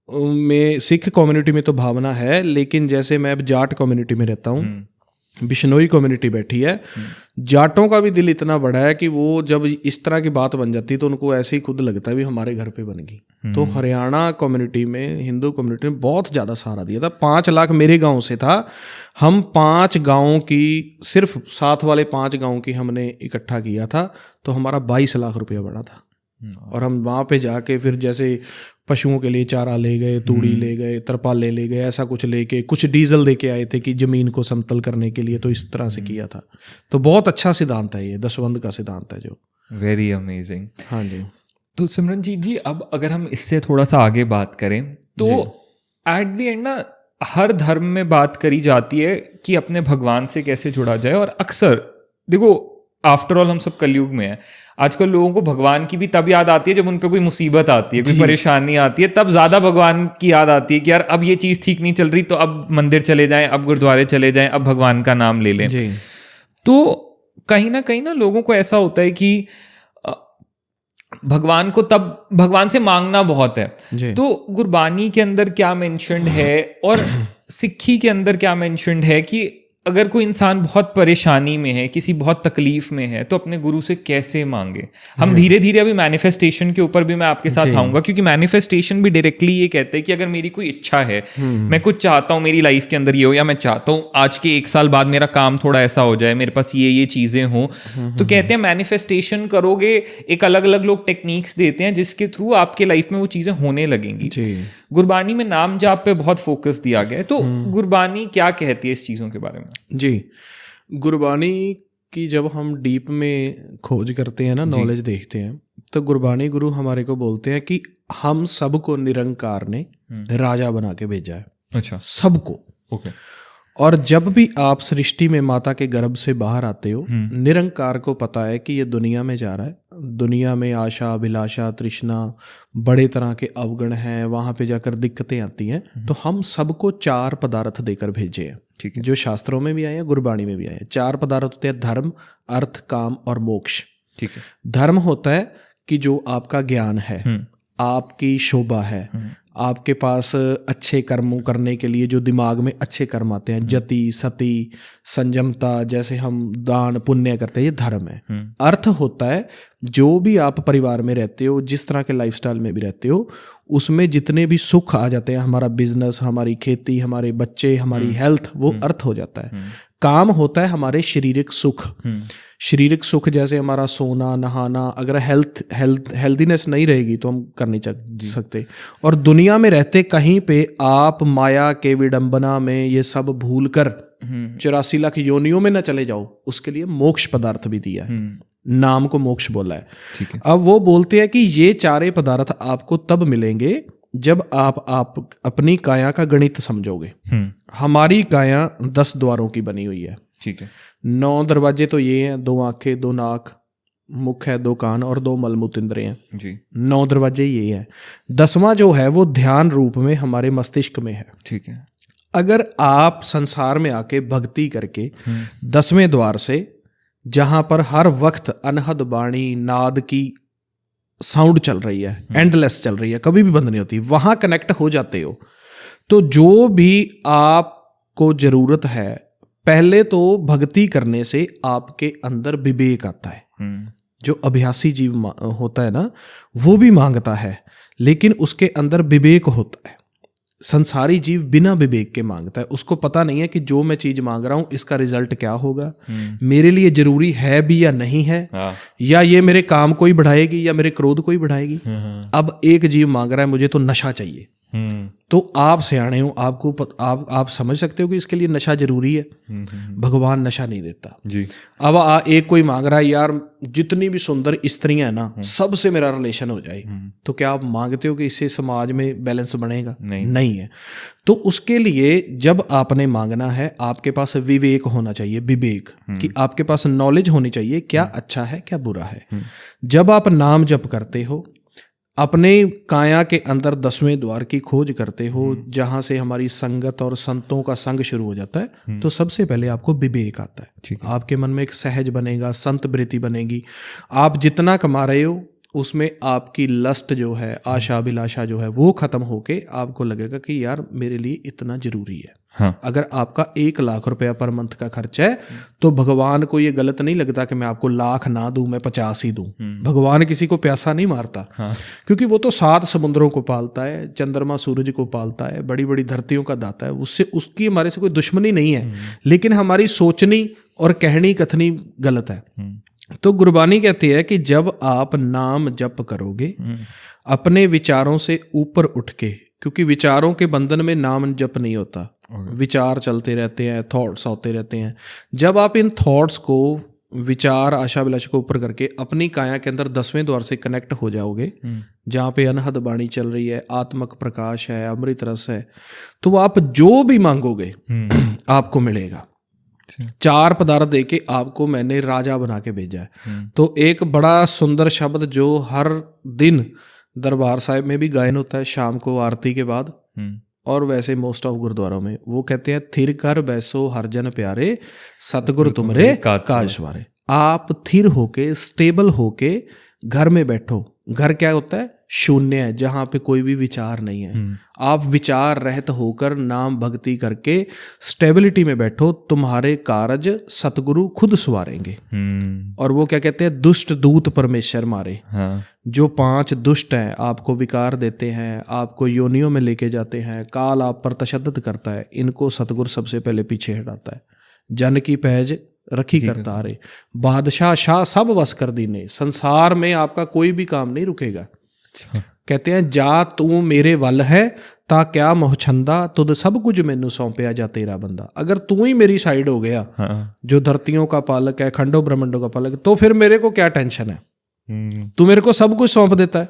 में, सिख कम्युनिटी में तो भावना है, लेकिन जैसे मैं अब जाट कम्युनिटी में रहता हूँ, बिश्नोई कम्युनिटी बैठी है, जाटों का भी दिल इतना बड़ा है कि वो जब इस तरह की बात बन जाती है तो उनको ऐसे ही खुद लगता है भी हमारे घर पे बन गई। तो हरियाणा कम्युनिटी में, हिंदू कम्युनिटी में बहुत ज़्यादा सहारा दिया था। 5 लाख मेरे गांव से था, हम 5 गाँव की, सिर्फ साथ वाले 5 गाँव की हमने इकट्ठा किया था, तो हमारा 22 लाख रुपया बना था। और हम वहाँ पे जाके फिर जैसे पशुओं के लिए चारा ले गए, तूड़ी ले गए, तरपाले ले गए, ऐसा कुछ लेके, कुछ डीजल दे के आए थे कि ज़मीन को समतल करने के लिए, तो इस तरह से किया था। तो बहुत अच्छा सिद्धांत है ये, दसवंध का सिद्धांत है जो। Very amazing. हाँ जी। तो सिमरनजीत जी, अब अगर हम इससे थोड़ा सा आगे बात करें तो एट द एंड ना हर धर्म में बात करी जाती है कि अपने भगवान से कैसे जुड़ा जाए, और अक्सर देखो आफ्टर ऑल हम सब कलयुग में हैं। आजकल लोगों को भगवान की भी तब याद आती है जब उन पे कोई मुसीबत आती है, कोई परेशानी आती है, तब ज्यादा भगवान की याद आती है कि यार अब ये चीज ठीक नहीं चल रही, तो अब मंदिर चले जाएं, अब गुरुद्वारे चले जाएं, अब भगवान का नाम ले लें। तो कहीं ना लोगों को ऐसा होता है कि भगवान को तब भगवान से मांगना बहुत है। तो गुरबानी के अंदर क्या मेंशन्ड है और सिक्खी के अंदर क्या मेंशन्ड है कि अगर कोई इंसान बहुत परेशानी में है, किसी बहुत तकलीफ में है, तो अपने गुरु से कैसे मांगे। हम धीरे धीरे अभी मैनिफेस्टेशन के ऊपर भी मैं आपके साथ आऊंगा, क्योंकि मैनिफेस्टेशन भी डायरेक्टली ये कहते हैं कि अगर मेरी कोई इच्छा है, मैं कुछ चाहता हूँ मेरी लाइफ के अंदर ये हो, या मैं चाहता हूँ आज के 1 साल बाद मेरा काम थोड़ा ऐसा हो जाए, मेरे पास ये चीजें हों, तो कहते हैं मैनिफेस्टेशन करोगे, एक अलग अलग लोग टेक्निक्स देते हैं जिसके थ्रू आपके लाइफ में वो चीजें होने लगेंगी। गुरबानी में नाम जाप पे बहुत फोकस दिया गया है, तो गुरबानी क्या कहती है इस चीज़ों के बारे में? जी, गुरबानी की जब हम डीप में खोज करते हैं ना, नॉलेज देखते हैं, तो गुरबानी गुरु हमारे को बोलते हैं कि हम सबको निरंकार ने राजा बना के भेजा है। अच्छा, सबको। ओके। और जब भी आप सृष्टि में माता के गर्भ से बाहर आते हो, निरंकार को पता है कि ये दुनिया में जा रहा है, दुनिया में आशा, अभिलाषा, तृष्णा, बड़े तरह के अवगुण हैं, वहाँ पे जाकर दिक्कतें आती हैं, तो हम सबको 4 पदार्थ देकर भेजे हैं। ठीक है। जो शास्त्रों में भी आए हैं, गुरबाणी में भी आए हैं। 4 पदार्थ होते हैं, धर्म, अर्थ, काम और मोक्ष। ठीक है। धर्म होता है कि जो आपका ज्ञान है, आपकी शोभा है, आपके पास अच्छे कर्मों करने के लिए जो दिमाग में अच्छे कर्म आते हैं, जति, सती, संयमता, जैसे हम दान पुण्य करते हैं, ये धर्म है। अर्थ होता है जो भी आप परिवार में रहते हो, जिस तरह के लाइफस्टाइल में भी रहते हो, उसमें जितने भी सुख आ जाते हैं, हमारा बिजनेस, हमारी खेती, हमारे बच्चे, हमारी हेल्थ, वो अर्थ हो जाता है। काम होता है हमारे शारीरिक सुख। शारीरिक सुख जैसे हमारा सोना, नहाना, अगर हेल्थीनेस नहीं रहेगी तो हम कर नहीं सकते। और दुनिया में रहते कहीं पे आप माया के विडंबना में ये सब भूल कर 84 लाख योनियों में ना चले जाओ, उसके लिए मोक्ष पदार्थ भी दिया है। नाम को मोक्ष बोला है। ठीक है। अब वो बोलते हैं कि ये 4 पदार्थ आपको तब मिलेंगे जब आप अपनी काया का गणित समझोगे। हमारी काया 10 द्वारों की बनी हुई है। ठीक है। 9 दरवाजे तो ये हैं, 2 आंखें, 2 नाक, मुख है, 2 कान और 2 मलमूत्र इंद्रिय हैं जी। 9 दरवाजे ये हैं। 10वां जो है वो ध्यान रूप में हमारे मस्तिष्क में है। ठीक है। अगर आप संसार में आके भक्ति करके 10वें द्वार से, जहां पर हर वक्त अनहद बाणी नाद की साउंड चल रही है, एंडलेस चल रही है, कभी भी बंद नहीं होती, वहां कनेक्ट हो जाते हो, तो जो भी आपको जरूरत है, पहले तो भक्ति करने से आपके अंदर विवेक आता है। जो अभ्यासी जीव होता है ना, वो भी मांगता है, लेकिन उसके अंदर विवेक होता है। संसारी जीव बिना विवेक के मांगता है, उसको पता नहीं है कि जो मैं चीज मांग रहा हूं इसका रिजल्ट क्या होगा, मेरे लिए जरूरी है भी या नहीं है, या ये मेरे काम को ही बढ़ाएगी या मेरे क्रोध को ही बढ़ाएगी। अब एक जीव मांग रहा है मुझे तो नशा चाहिए, तो आप सियाणे हो, आपको आप समझ सकते हो कि इसके लिए नशा जरूरी है। भगवान नशा नहीं देता जी। अब एक कोई मांग रहा है यार जितनी भी सुंदर स्त्रियां हैं ना, सबसे मेरा रिलेशन हो जाए, तो क्या आप मांगते हो कि इससे समाज में बैलेंस बनेगा? नहीं है। तो उसके लिए जब आपने मांगना है, आपके पास विवेक होना चाहिए, विवेक कि आपके पास नॉलेज होनी चाहिए क्या अच्छा है क्या बुरा है। जब आप नाम जप करते हो, अपने काया के अंदर 10वें द्वार की खोज करते हो, जहां से हमारी संगत और संतों का संग शुरू हो जाता है, तो सबसे पहले आपको विवेक आता है। आपके मन में एक सहज बनेगा, संत वृत्ति बनेगी। आप जितना कमा रहे हो उसमें आपकी लस्ट जो है, आशा अभिलाषा जो है, वो खत्म होके आपको लगेगा कि यार मेरे लिए इतना जरूरी है। हाँ। अगर आपका 1 लाख रुपया पर मंथ का खर्च है, तो भगवान को ये गलत नहीं लगता कि मैं आपको लाख ना दूं, मैं 50 ही दूं। भगवान किसी को प्यासा नहीं मारता। हाँ। क्योंकि वो तो 7 समुद्रों को पालता है, चंद्रमा सूरज को पालता है, बड़ी बड़ी धरतियों का दाता है, उससे उसकी हमारे से कोई दुश्मनी नहीं है, लेकिन हमारी सोचनी और कहनी कथनी गलत है। तो गुरबानी कहती है कि जब आप नाम जप करोगे अपने विचारों से ऊपर उठ के, क्योंकि विचारों के बंधन में नाम जप नहीं होता, विचार चलते रहते हैं, थॉट्स होते रहते हैं। जब आप इन थॉट्स को, विचार, आशा अभिलाषा को ऊपर करके अपनी काया के अंदर 10वें द्वार से कनेक्ट हो जाओगे, जहाँ पे अनहद वाणी चल रही है, आत्मक प्रकाश है, अमृत रस है, तो आप जो भी मांगोगे आपको मिलेगा। 4 पदार्थ दे के आपको मैंने राजा बना के भेजा है। तो एक बड़ा सुंदर शब्द जो हर दिन दरबार साहिब में भी गायन होता है शाम को आरती के बाद, और वैसे मोस्ट ऑफ गुरुद्वारों में, वो कहते हैं थिर कर बैसो हर जन प्यारे सतगुरु तुमरे काजवारे। आप थिर होके, स्टेबल होके घर में बैठो। घर क्या होता है? शून्य है, जहां पे कोई भी विचार नहीं है। आप विचार रहित होकर नाम भक्ति करके स्टेबिलिटी में बैठो, तुम्हारे कारज सतगुरु खुद सवारेंगे। और वो क्या कहते हैं? दुष्ट दूत परमेश्वर मारे। जो 5 दुष्ट हैं, आपको विकार देते हैं, आपको योनियों में लेके जाते हैं, काल आप पर तशद्दुद करता है, इनको सतगुरु सबसे पहले पीछे हटाता है। जन की पैज रखी करता रे, बादशाह शाह सब वस कर दीने। संसार में आपका कोई भी काम नहीं रुकेगा। कहते हैं जा तू मेरे वल है ता क्या मोहछंदा, तुद सब कुछ मैनू सौंपया जा तेरा बंदा। अगर तू ही मेरी साइड हो गया, जो धरतियों का पालक है, खंडों ब्रह्मंडों का पालक, तो फिर मेरे को क्या टेंशन है? तू मेरे को सब कुछ सौंप देता है।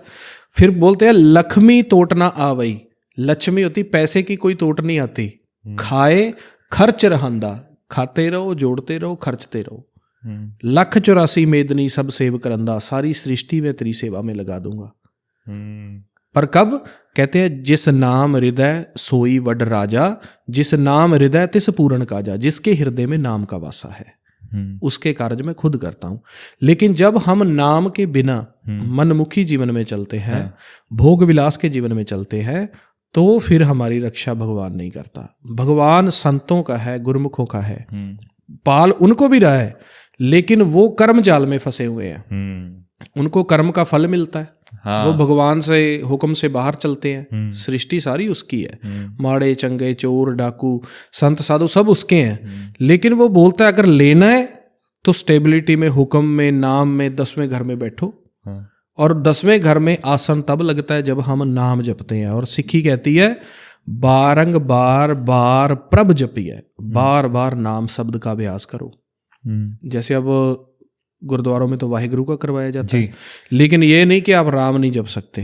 फिर बोलते हैं लक्ष्मी तोट ना आवई। लक्ष्मी होती, पैसे की कोई तोट नहीं आती। खाए खर्च रहंदा, खाते रहो, जोड़ते रहो, खर्चते रहो। 184 मेदनी सब सेव करंदा, सारी सृष्टि में तेरी सेवा में लगा दूंगा। पर कब? कहते हैं जिस नाम हृदय सोई वड राजा, जिस नाम हृदय तिस पूर्ण काजा। जिसके हृदय में नाम का वासा है उसके कार्य मैं खुद करता हूं। लेकिन जब हम नाम के बिना मनमुखी जीवन में चलते हैं, भोग विलास के जीवन में चलते हैं, तो फिर हमारी रक्षा भगवान नहीं करता। भगवान संतों का है, गुरुमुखों का है, पाल उनको भी रहा है, लेकिन वो कर्म जाल में फंसे हुए हैं। उनको कर्म का फल मिलता है। वो भगवान से हुक्म से बाहर चलते हैं। सृष्टि सारी उसकी है, माड़े चंगे चोर डाकू संत साधु सब उसके हैं। लेकिन वो बोलता है अगर लेना है तो स्टेबिलिटी में, हुक्म में, नाम में, 10वें घर में बैठो। और 10वें घर में आसन तब लगता है जब हम नाम जपते हैं। और सिक्खी कहती है बारंग बार बार प्रभ जपिए, बार बार नाम शब्द का अभ्यास करो। जैसे अब गुरुद्वारों में तो वाहिगुरु का करवाया जाता है, लेकिन ये नहीं कि आप राम नहीं जप सकते।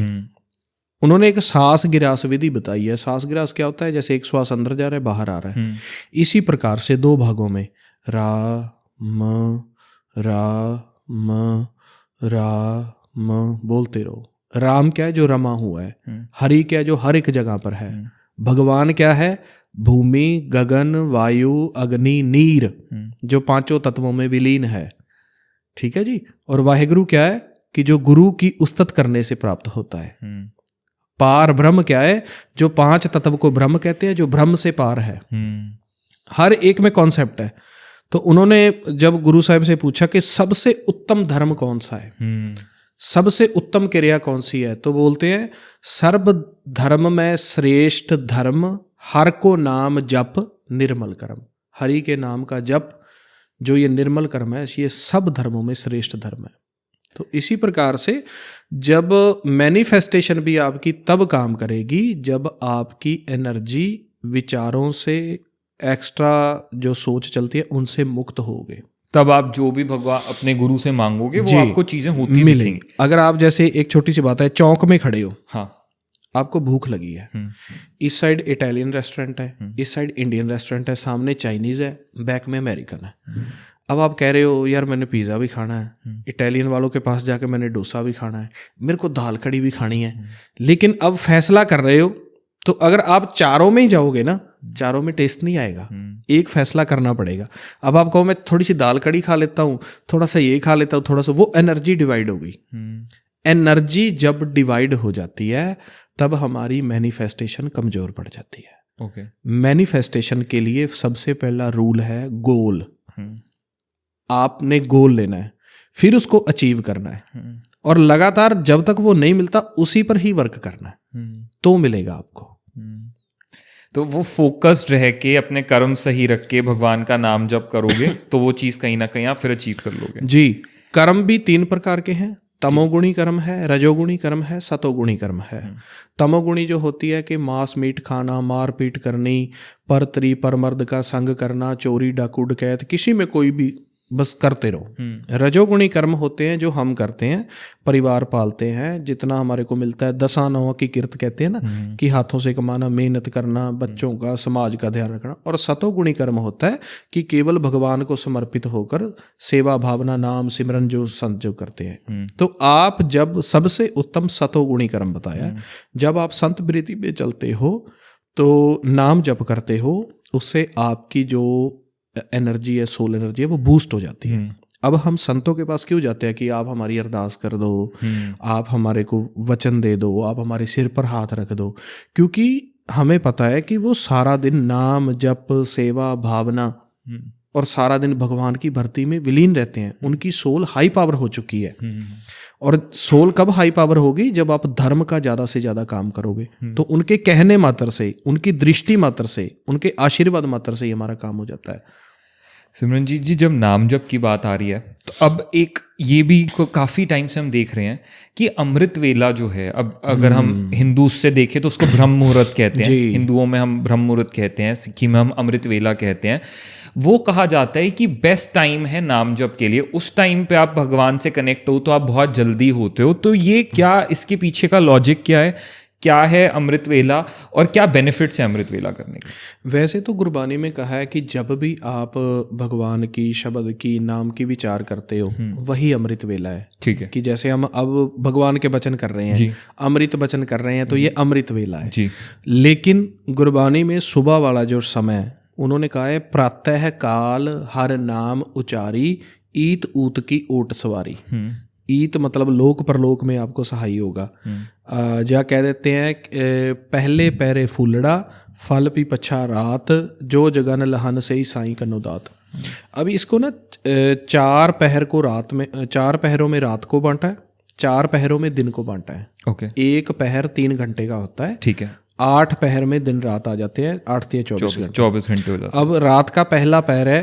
उन्होंने एक सांस गिरास विधि बताई है। सांस गिरास क्या होता है? जैसे एक श्वास अंदर जा रहा है, बाहर आ रहा है, इसी प्रकार से 2 भागों में रा म बोलते रहो। राम क्या है? जो रमा हुआ है। हरि क्या है? जो हर एक जगह पर है। भगवान क्या है? भूमि गगन वायु अग्नि नीर, जो 5 तत्वों में विलीन है। ठीक है जी। और वाहिगुरु क्या है? कि जो गुरु की उस्तत करने से प्राप्त होता है। पार ब्रह्म क्या है? जो 5 तत्व को ब्रह्म कहते हैं, जो ब्रह्म से पार है। हर एक में कॉन्सेप्ट है। तो उन्होंने जब गुरु साहिब से पूछा कि सबसे उत्तम धर्म कौन सा है, सबसे उत्तम क्रिया कौन सी है, तो बोलते हैं सर्व धर्म में श्रेष्ठ धर्म हर को नाम जप निर्मल कर्म। हरि के नाम का जप, जो ये निर्मल कर्म है, ये सब धर्मों में श्रेष्ठ धर्म है। तो इसी प्रकार से जब मैनिफेस्टेशन भी आपकी तब काम करेगी जब आपकी एनर्जी विचारों से, एक्स्ट्रा जो सोच चलती है उनसे मुक्त होगे। तब आप जो भी भगवान अपने गुरु से मांगोगे वो आपको चीजें होती मिलेंगी। अगर आप जैसे एक छोटी सी बात है, चौक में खड़े हो, आपको भूख लगी है, इस साइड इटालियन रेस्टोरेंट है, इस साइड इंडियन रेस्टोरेंट है, सामने चाइनीज है, बैक में अमेरिकन है। अब आप कह रहे हो यार मैंने पिज़्ज़ा भी खाना है, इटालियन वालों के पास जाके मैंने डोसा भी खाना है, मेरे को दाल कड़ी भी खानी है। लेकिन अब फैसला कर रहे हो, तो अगर आप चारों में ही जाओगे ना, चारों में टेस्ट नहीं आएगा। एक फैसला करना पड़ेगा। अब आप कहो मैं थोड़ी सी दाल कड़ी खा लेता हूँ, थोड़ा सा ये खा लेता हूँ, थोड़ा सा वो, एनर्जी डिवाइड हो गई। एनर्जी जब डिवाइड हो जाती है तब हमारी मैनिफेस्टेशन कमजोर पड़ जाती है। मैनिफेस्टेशन के लिए सबसे पहला रूल है गोल। आपने गोल लेना है, फिर उसको अचीव करना है, और लगातार जब तक वो नहीं मिलता उसी पर ही वर्क करना है, तो मिलेगा आपको। तो वो फोकस्ड रह के अपने कर्म सही रख के भगवान का नाम जप करोगे तो वो चीज़ कहीं ना कहीं आप फिर अचीव कर लोगे। जी। कर्म भी 3 प्रकार के हैं। तमोगुणी कर्म है, रजोगुणी कर्म है, सतोगुणी कर्म है। तमोगुणी जो होती है कि मांस मीट खाना, मारपीट करनी, परत्री परमर्द का संग करना, चोरी डाकू डकैत, किसी में कोई भी बस करते रहो। रजोगुणी कर्म होते हैं जो हम करते हैं, परिवार पालते हैं, जितना हमारे को मिलता है, 10 नौ की किरत कहते हैं ना, कि हाथों से कमाना, मेहनत करना, बच्चों का, समाज का ध्यान रखना। और सतोगुणी कर्म होता है कि केवल भगवान को समर्पित होकर सेवा भावना, नाम सिमरन जो संत जो करते हैं। तो आप जब सबसे उत्तम सतोगुणी कर्म बताया, जब आप संत वृत्ति में चलते हो तो नाम जप करते हो, उससे आपकी जो एनर्जी है, सोल एनर्जी है, वो बूस्ट हो जाती है। अब हम संतों के पास क्यों जाते हैं कि आप हमारी अरदास कर दो, आप हमारे को वचन दे दो, आप हमारे सिर पर हाथ रख दो, क्योंकि हमें पता है कि वो सारा दिन नाम जप, सेवा भावना और सारा दिन भगवान की भक्ति में विलीन रहते हैं। उनकी सोल हाई पावर हो चुकी है। और सोल कब हाई पावर होगी? जब आप धर्म का ज़्यादा से ज़्यादा काम करोगे। तो उनके कहने मात्र से, उनकी दृष्टि मात्र से, उनके आशीर्वाद मात्र से ही हमारा काम हो जाता है। सिमरनजीत जी, जब नाम जप की बात आ रही है तो अब एक ये भी काफ़ी टाइम से हम देख रहे हैं कि अमृत वेला जो है, अब अगर हम हिंदू से देखें तो उसको ब्रह्म मुहूर्त कहते हैं, हिंदुओं में हम ब्रह्म मुहूर्त कहते हैं, सिक्की में हम अमृत वेला कहते हैं। वो कहा जाता है कि बेस्ट टाइम है नाम जप के लिए, उस टाइम पे आप भगवान से कनेक्ट हो तो आप बहुत जल्दी होते हो। तो ये क्या, इसके पीछे का लॉजिक क्या है अमृत वेला, और क्या बेनिफिट्स हैं अमृत वेला करने के? वैसे तो गुरबानी में कहा है कि जब भी आप भगवान की, शब्द की, नाम की विचार करते हो, वही अमृत वेला है। ठीक है। कि जैसे हम अब भगवान के वचन कर रहे हैं, अमृत वचन कर रहे हैं, तो ये अमृत वेला है जी। लेकिन गुरबानी में सुबह वाला जो समय उन्होंने कहा है, प्रातः काल हर नाम उचारी, ईत ऊत की ओट सवारी। ईत मतलब लोक परलोक में आपको सहाय होगा। जा कह देते हैं पहले पहरे फूलड़ा, फल पी पछा रात, जो जगन लहन से ही साईं कन्नोदात। अभी इसको ना 4 पहर को रात में, 4 पहरों में रात को बांटा है, 4 पहरों में दिन को बांटा है। ओके। एक पहर 3 घंटे का होता है। ठीक है। 8 पहर में दिन रात आ जाते हैं, 8 से 24 घंटे। अब रात का पहला पहर है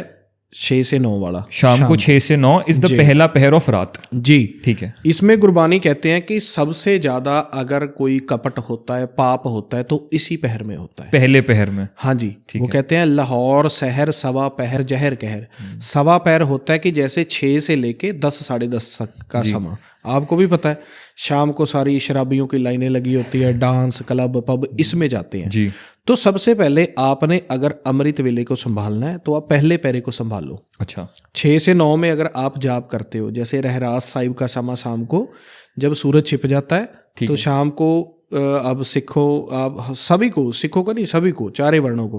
6 से 9 वाला, शाम को 6 से 9 इज द पहला पहर ऑफ रात जी। ठीक है। इसमें गुरबानी कहते हैं कि सबसे ज्यादा अगर कोई कपट होता है, पाप होता है, तो इसी पहर में होता है, पहले पहर में। हाँ जी। वो कहते हैं लाहौर शहर सवा पहर जहर कहर। सवा पहर होता है कि जैसे 6 से लेके 10 साढ़े 10 का समय। आपको भी पता है शाम को सारी शराबियों की लाइनें लगी होती है, डांस क्लब पब इसमें जाते हैं जी। तो सबसे पहले आपने अगर अमृत वेले को संभालना है तो आप पहले पहरे को संभालो। अच्छा। 6 से 9 में अगर आप जाप करते हो, जैसे रहरास साहिब का समा शाम को जब सूरज छिप जाता है, तो शाम को अब आप सभी को, सिखों को नहीं सभी को, 4 वर्णों को,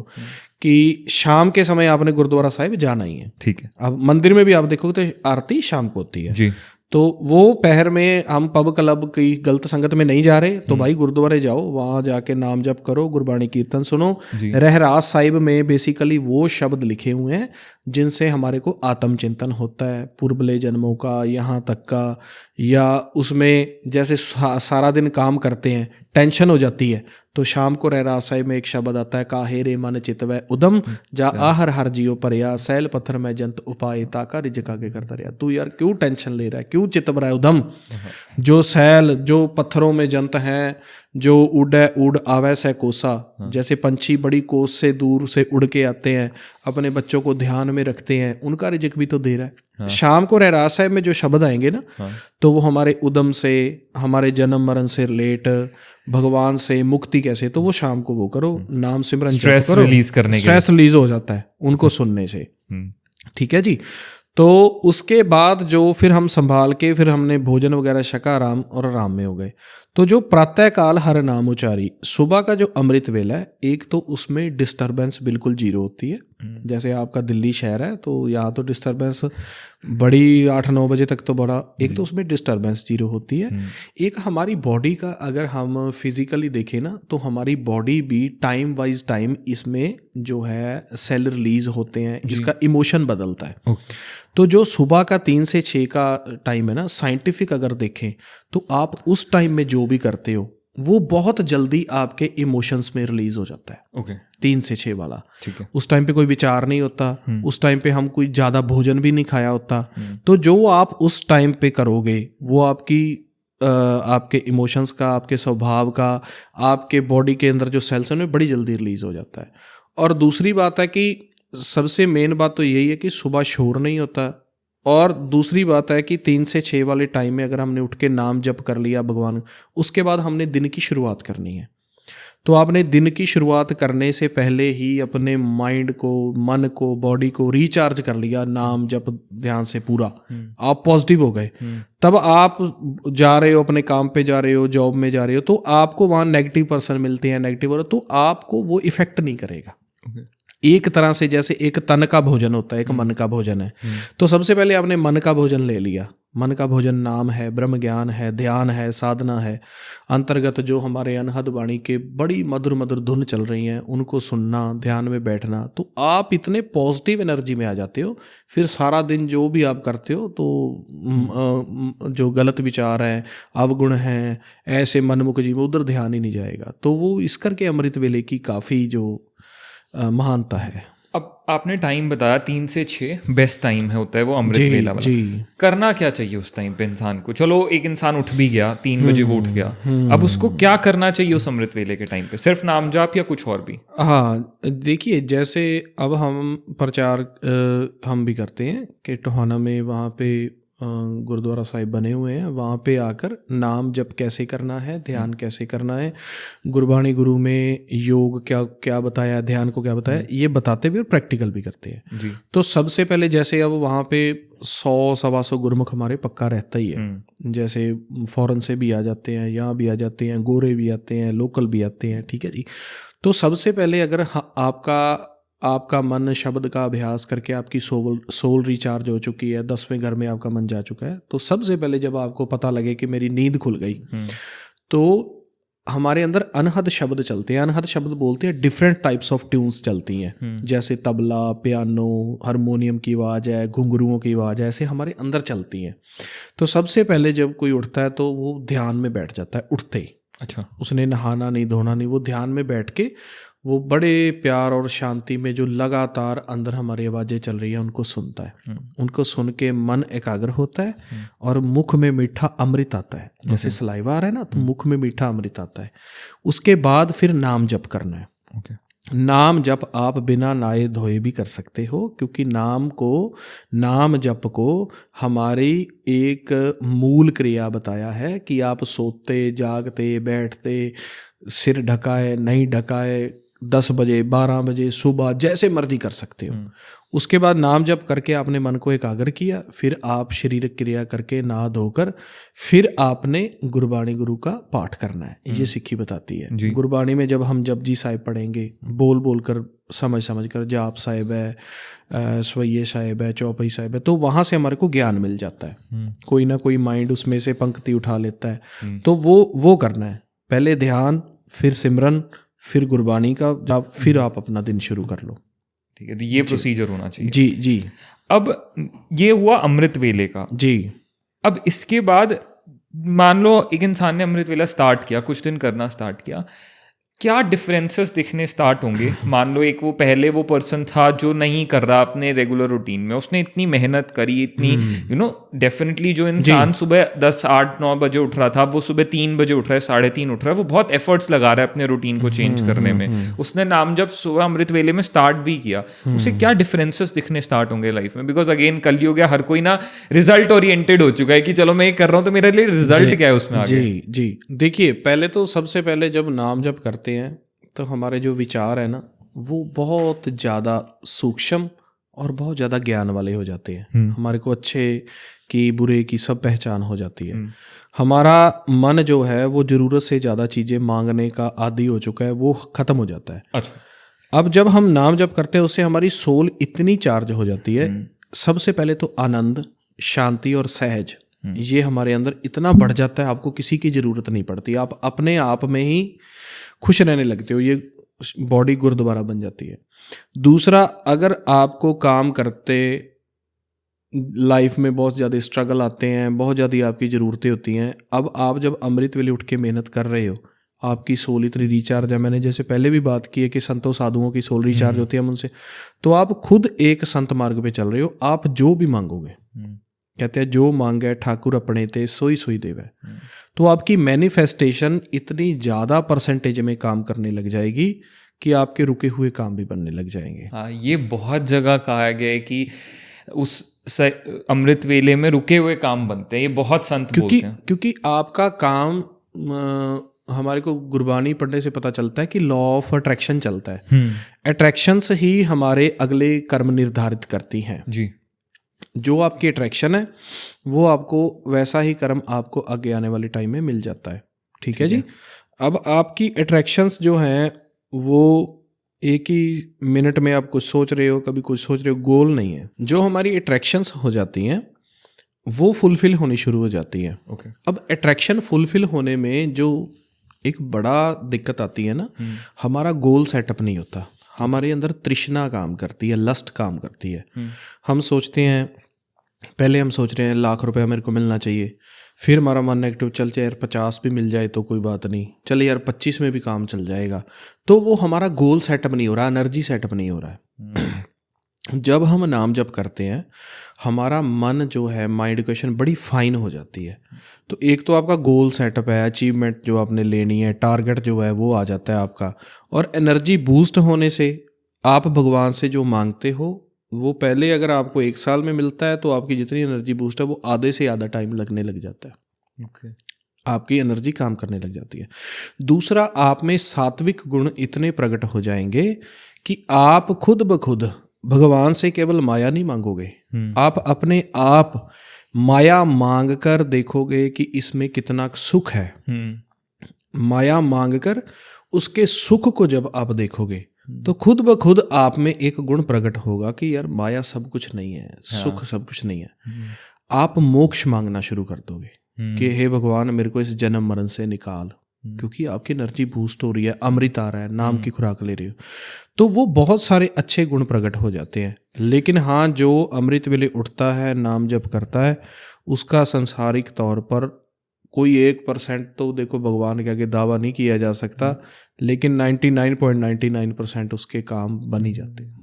कि शाम के समय आपने गुरुद्वारा साहिब जाना ही है। ठीक है। अब मंदिर में भी आप देखोगे तो आरती शाम को होती है जी। तो वो पहर में हम पब क्लब की गलत संगत में नहीं जा रहे, तो भाई गुरुद्वारे जाओ, वहाँ जाके नाम जप करो, गुरबाणी कीर्तन सुनो। रहरास साहिब में बेसिकली वो शब्द लिखे हुए हैं जिनसे हमारे को आत्मचिंतन होता है, पूर्वले जन्मों का, यहाँ तक का, या उसमें जैसे सारा दिन काम करते हैं, टेंशन हो जाती है, तो शाम को रहरास साहिब में एक शब्द आता है, काहे रे मन चितवै उदम, जा आहर हर जियो परया, सैल पत्थर में जंत उपाय, ताका रिजक आगे करता रहा। तू यार क्यों टेंशन ले रहा है, क्यों चितव रहा है उदम? जो सैल, जो पत्थरों में जंत हैं, जो उड़े उड़ आवे से कोसा, जैसे पंछी बड़ी कोस से दूर से उड़ के आते हैं, अपने बच्चों को ध्यान में रखते हैं, उनका रिजक भी तो दे रहा है। शाम को रहरास साहिब में जो शब्द आएंगे ना, तो वो हमारे उदम से, हमारे जन्म मरण से रिलेट, भगवान से मुक्ति कैसे, तो वो शाम को वो करो, नाम सिमरन, स्ट्रेस रिलीज करने के, स्ट्रेस रिलीज हो जाता है उनको सुनने से। ठीक है जी। तो उसके बाद जो फिर हम संभाल के फिर हमने भोजन वगैरह छका, आराम और आराम में हो गए। तो जो प्रातः काल हर नाम उचारी, सुबह का जो अमृत वेला है, एक तो उसमें डिस्टरबेंस बिल्कुल जीरो होती है। जैसे आपका दिल्ली शहर है तो यहाँ तो डिस्टरबेंस बड़ी 8-9 बजे तक तो बड़ा, एक तो उसमें डिस्टरबेंस जीरो होती है। एक हमारी बॉडी का अगर हम फिजिकली देखें ना, तो हमारी बॉडी भी टाइम वाइज टाइम इसमें जो है सेल रिलीज होते हैं, इसका इमोशन बदलता है। तो जो सुबह का 3 से 6 का टाइम है ना, साइंटिफिक अगर देखें तो आप उस टाइम में जो भी करते हो वो बहुत जल्दी आपके इमोशंस में रिलीज हो जाता है। ओके। 3 से 6 वाला, ठीक है। उस टाइम पे कोई विचार नहीं होता, उस टाइम पे हम कोई ज़्यादा भोजन भी नहीं खाया होता। तो जो आप उस टाइम पे करोगे वो आपके इमोशंस का, आपके स्वभाव का, आपके बॉडी के अंदर जो सेल्स हैं उनमें बड़ी जल्दी रिलीज हो जाता है। और दूसरी बात है कि सबसे मेन बात तो यही है कि सुबह शोर नहीं होता, और दूसरी बात है कि 3 से 6 वाले टाइम में अगर हमने उठ के नाम जप कर लिया भगवान, उसके बाद हमने दिन की शुरुआत करनी है। तो आपने दिन की शुरुआत करने से पहले ही अपने माइंड को, मन को, बॉडी को रिचार्ज कर लिया नाम जप ध्यान से पूरा, आप पॉजिटिव हो गए। तब आप जा रहे हो, अपने काम पे जा रहे हो, जॉब में जा रहे हो, तो आपको वहाँ नेगेटिव पर्सन मिलते हैं, नेगेटिव, तो आपको वो इफेक्ट नहीं करेगा। एक तरह से जैसे एक तन का भोजन होता है, एक मन का भोजन है। तो सबसे पहले आपने मन का भोजन ले लिया। मन का भोजन नाम है, ब्रह्म ज्ञान है, ध्यान है, साधना है। अंतर्गत जो हमारे अनहद वाणी के बड़ी मधुर मधुर धुन चल रही हैं, उनको सुनना, ध्यान में बैठना, तो आप इतने पॉजिटिव एनर्जी में आ जाते हो। फिर सारा दिन जो भी आप करते हो, तो जो गलत विचार हैं, अवगुण हैं, ऐसे मनमुख जीव, उधर ध्यान ही नहीं जाएगा। तो वो इस करके अमृत वेले की काफ़ी जो महानता है। अब आपने टाइम बताया 3 से 6 बेस्ट टाइम है, होता है वो अमृत वेला वाला। जी। करना क्या चाहिए उस टाइम पे इंसान को? चलो एक इंसान उठ भी गया, 3 बजे वो उठ गया, अब उसको क्या करना चाहिए उस अमृत वेले के टाइम पे? सिर्फ नाम जाप या कुछ और भी? हाँ, देखिए, जैसे अब हम प्रचार हम भी करते हैं कि टोहाना में वहाँ पे गुरुद्वारा साहिब बने हुए हैं, वहाँ पे आकर नाम जप कैसे करना है, ध्यान कैसे करना है, गुरबाणी गुरु में योग क्या क्या बताया, ध्यान को क्या बताया, ये बताते भी और प्रैक्टिकल भी करते हैं जी। तो सबसे पहले जैसे अब वहाँ पे 100-125 गुरुमुख हमारे पक्का रहता ही है। जैसे फॉरेन से भी आ जाते हैं, यहाँ भी आ जाते हैं, गोरे भी आते हैं, लोकल भी आते हैं, ठीक है जी। तो सबसे पहले अगर आपका मन शब्द का अभ्यास करके आपकी सोल रिचार्ज हो चुकी है, 10वें घर में आपका मन जा चुका है, तो सबसे पहले जब आपको पता लगे कि मेरी नींद खुल गई, तो हमारे अंदर अनहद शब्द चलते हैं। अनहद शब्द बोलते हैं, डिफरेंट टाइप्स ऑफ ट्यून्स चलती हैं, जैसे तबला, पियानो, हारमोनियम की आवाज़ है, घुंघरुओं की आवाज़ है, ऐसे हमारे अंदर चलती हैं। तो सबसे पहले जब कोई उठता है तो वो ध्यान में बैठ जाता है उठते ही। अच्छा। उसने नहाना नहीं, धोना नहीं, वो ध्यान में बैठ के वो बड़े प्यार और शांति में जो लगातार अंदर हमारी आवाज़ें चल रही हैं उनको सुनता है। उनको सुन के मन एकाग्र होता है और मुख में मीठा अमृत आता है। जैसे सलाइवा आ रहा है ना, तो मुख में मीठा अमृत आता है। उसके बाद फिर नाम जप करना है। नाम जप आप बिना नहाए धोए भी कर सकते हो, क्योंकि नाम जप को हमारी एक मूल क्रिया बताया है कि आप सोते, जागते, बैठते, सिर ढकाए, नहीं ढकाए, 10 बजे, 12 बजे, सुबह, जैसे मर्जी कर सकते हो। उसके बाद नाम जप करके आपने मन को एकाग्र किया, फिर आप शारीरिक क्रिया करके नहा धोकर फिर आपने गुरबाणी गुरु का पाठ करना है। ये सिक्खी बताती है। गुरबाणी में जब हम जपजी साहिब पढ़ेंगे, बोल बोल कर, समझ समझ कर, जाप साहिब है, स्वैये साहिब है, चौपाई साहिब है, तो वहाँ से हमारे को ज्ञान मिल जाता है। कोई ना कोई माइंड उसमें से पंक्ति उठा लेता है, तो वो करना है। पहले ध्यान, फिर सिमरन, फिर गुरबाणी का जाप, फिर आप अपना दिन शुरू कर लो। ठीक है, तो ये प्रोसीजर होना चाहिए। जी जी। अब ये हुआ अमृत वेले का। जी। अब इसके बाद मान लो एक इंसान ने अमृत वेला स्टार्ट किया, कुछ दिन करना स्टार्ट किया, क्या डिफरेंसेस दिखने स्टार्ट होंगे? मान लो एक वो पहले वो पर्सन था जो नहीं कर रहा अपने रेगुलर रूटीन में, उसने इतनी मेहनत करी, इतनी डेफिनेटली जो इंसान सुबह 10, 8, 9 बजे उठ रहा था, वो सुबह 3 बजे उठ रहा है, 3:30 उठ रहा है, वो बहुत एफर्ट्स लगा रहा है अपने रूटीन को चेंज करने में। उसने नाम जब सुबह अमृत वेले में स्टार्ट भी किया, उसे क्या डिफरेंसेस दिखने स्टार्ट होंगे लाइफ में? बिकॉज अगेन कलयुग है, हर कोई ना रिजल्ट ओरिएंटेड हो चुका है कि चलो मैं ये कर रहा हूँ तो मेरे लिए रिजल्ट क्या है उसमें आगे। जी जी। देखिए, पहले तो सबसे पहले जब नाम जप करते हैं तो हमारे जो विचार है ना, वो बहुत ज़्यादा सूक्ष्म और बहुत ज़्यादा ज्ञान वाले हो जाते हैं। हमारे को अच्छे की बुरे की सब पहचान हो जाती है। हमारा मन जो है वो ज़रूरत से ज़्यादा चीज़ें मांगने का आदी हो चुका है, वो ख़त्म हो जाता है। अच्छा। अब जब हम नाम जप करते हैं, उससे हमारी सोल इतनी चार्ज हो जाती है। सबसे पहले तो आनंद, शांति और सहज, ये हमारे अंदर इतना बढ़ जाता है, आपको किसी की ज़रूरत नहीं पड़ती, आप अपने आप में ही खुश रहने लगते हो। ये बॉडी गुरुद्वारा बन जाती है। दूसरा, अगर आपको काम करते लाइफ में बहुत ज़्यादा स्ट्रगल आते हैं, बहुत ज़्यादा आपकी ज़रूरतें होती हैं, अब आप जब अमृत वेले उठ के मेहनत कर रहे हो, आपकी सोल इतनी रिचार्ज है। मैंने जैसे पहले भी बात की है कि संतों साधुओं की सोल रिचार्ज होती है हम उनसे, तो आप खुद एक संत मार्ग पे चल रहे हो। आप जो भी मांगोगे, कहते हैं जो मांगे ठाकुर अपने ते सोई सोई देवे, तो आपकी मैनिफेस्टेशन इतनी ज़्यादा परसेंटेज में काम करने लग जाएगी कि आपके रुके हुए काम भी बनने लग जाएंगे। हाँ, ये बहुत जगह कहा गया है कि अमृत वेले में रुके हुए काम बनते हैं, ये बहुत संत बोलते हैं। क्योंकि आपका काम हमारे को गुरबानी पढ़ने से पता चलता है कि लॉ ऑफ अट्रैक्शन चलता है। अट्रैक्शंस ही हमारे अगले कर्म निर्धारित करती हैं जी। जो आपकी अट्रैक्शन है वो आपको वैसा ही कर्म आपको आगे आने वाले टाइम में मिल जाता है। ठीक है जी। अब आपकी अट्रैक्शंस जो हैं वो एक ही मिनट में आप कुछ सोच रहे हो, कभी कुछ सोच रहे हो, गोल नहीं है। जो हमारी अट्रैक्शंस हो जाती हैं वो फुलफिल होनी शुरू हो जाती हैं। अब अट्रैक्शन फुलफिल होने में जो एक बड़ा दिक्कत आती है ना, हमारा गोल सेटअप नहीं होता। हमारे अंदर तृष्णा काम करती है, लस्ट काम करती है। हम सोचते हैं, पहले हम सोच रहे हैं लाख रुपया मेरे को मिलना चाहिए, फिर हमारा मन नेगेटिव चल यार 50 भी मिल जाए तो कोई बात नहीं, चले यार 25 में भी काम चल जाएगा। तो वो हमारा गोल सेटअप नहीं हो रहा, एनर्जी सेटअप नहीं हो रहा है। जब हम नाम जप करते हैं हमारा मन जो है, माइंड इक्वेशन बड़ी फाइन हो जाती है। तो एक तो आपका गोल सेटअप है, अचीवमेंट जो आपने लेनी है, टारगेट जो है वो आ जाता है आपका। और एनर्जी बूस्ट होने से आप भगवान से जो मांगते हो वो पहले अगर आपको 1 साल में मिलता है तो आपकी जितनी एनर्जी बूस्ट है वो आधे से आधा टाइम लगने लग जाता है। आपकी एनर्जी काम करने लग जाती है। दूसरा, आप में सात्विक गुण इतने प्रकट हो जाएंगे कि आप खुद ब खुद भगवान से केवल माया नहीं मांगोगे, आप अपने आप माया मांग कर देखोगे कि इसमें कितना सुख है। माया मांग कर उसके सुख को जब आप देखोगे तो खुद ब खुद आप में एक गुण प्रकट होगा कि यार माया सब कुछ नहीं है, सुख सब कुछ नहीं है। आप मोक्ष मांगना शुरू कर दोगे कि हे भगवान मेरे को इस जन्म मरण से निकाल, क्योंकि आपकी एनर्जी बूस्ट हो रही है, अमृत आ रहा है, नाम की खुराक ले रही हो। तो वो बहुत सारे अच्छे गुण प्रकट हो जाते हैं। लेकिन हाँ, जो अमृत वेले उठता है, नाम जप करता है, उसका संसारिक तौर पर कोई 1% तो देखो भगवान के आगे दावा नहीं किया जा सकता, लेकिन 99.99% उसके काम बन ही जाते हैं।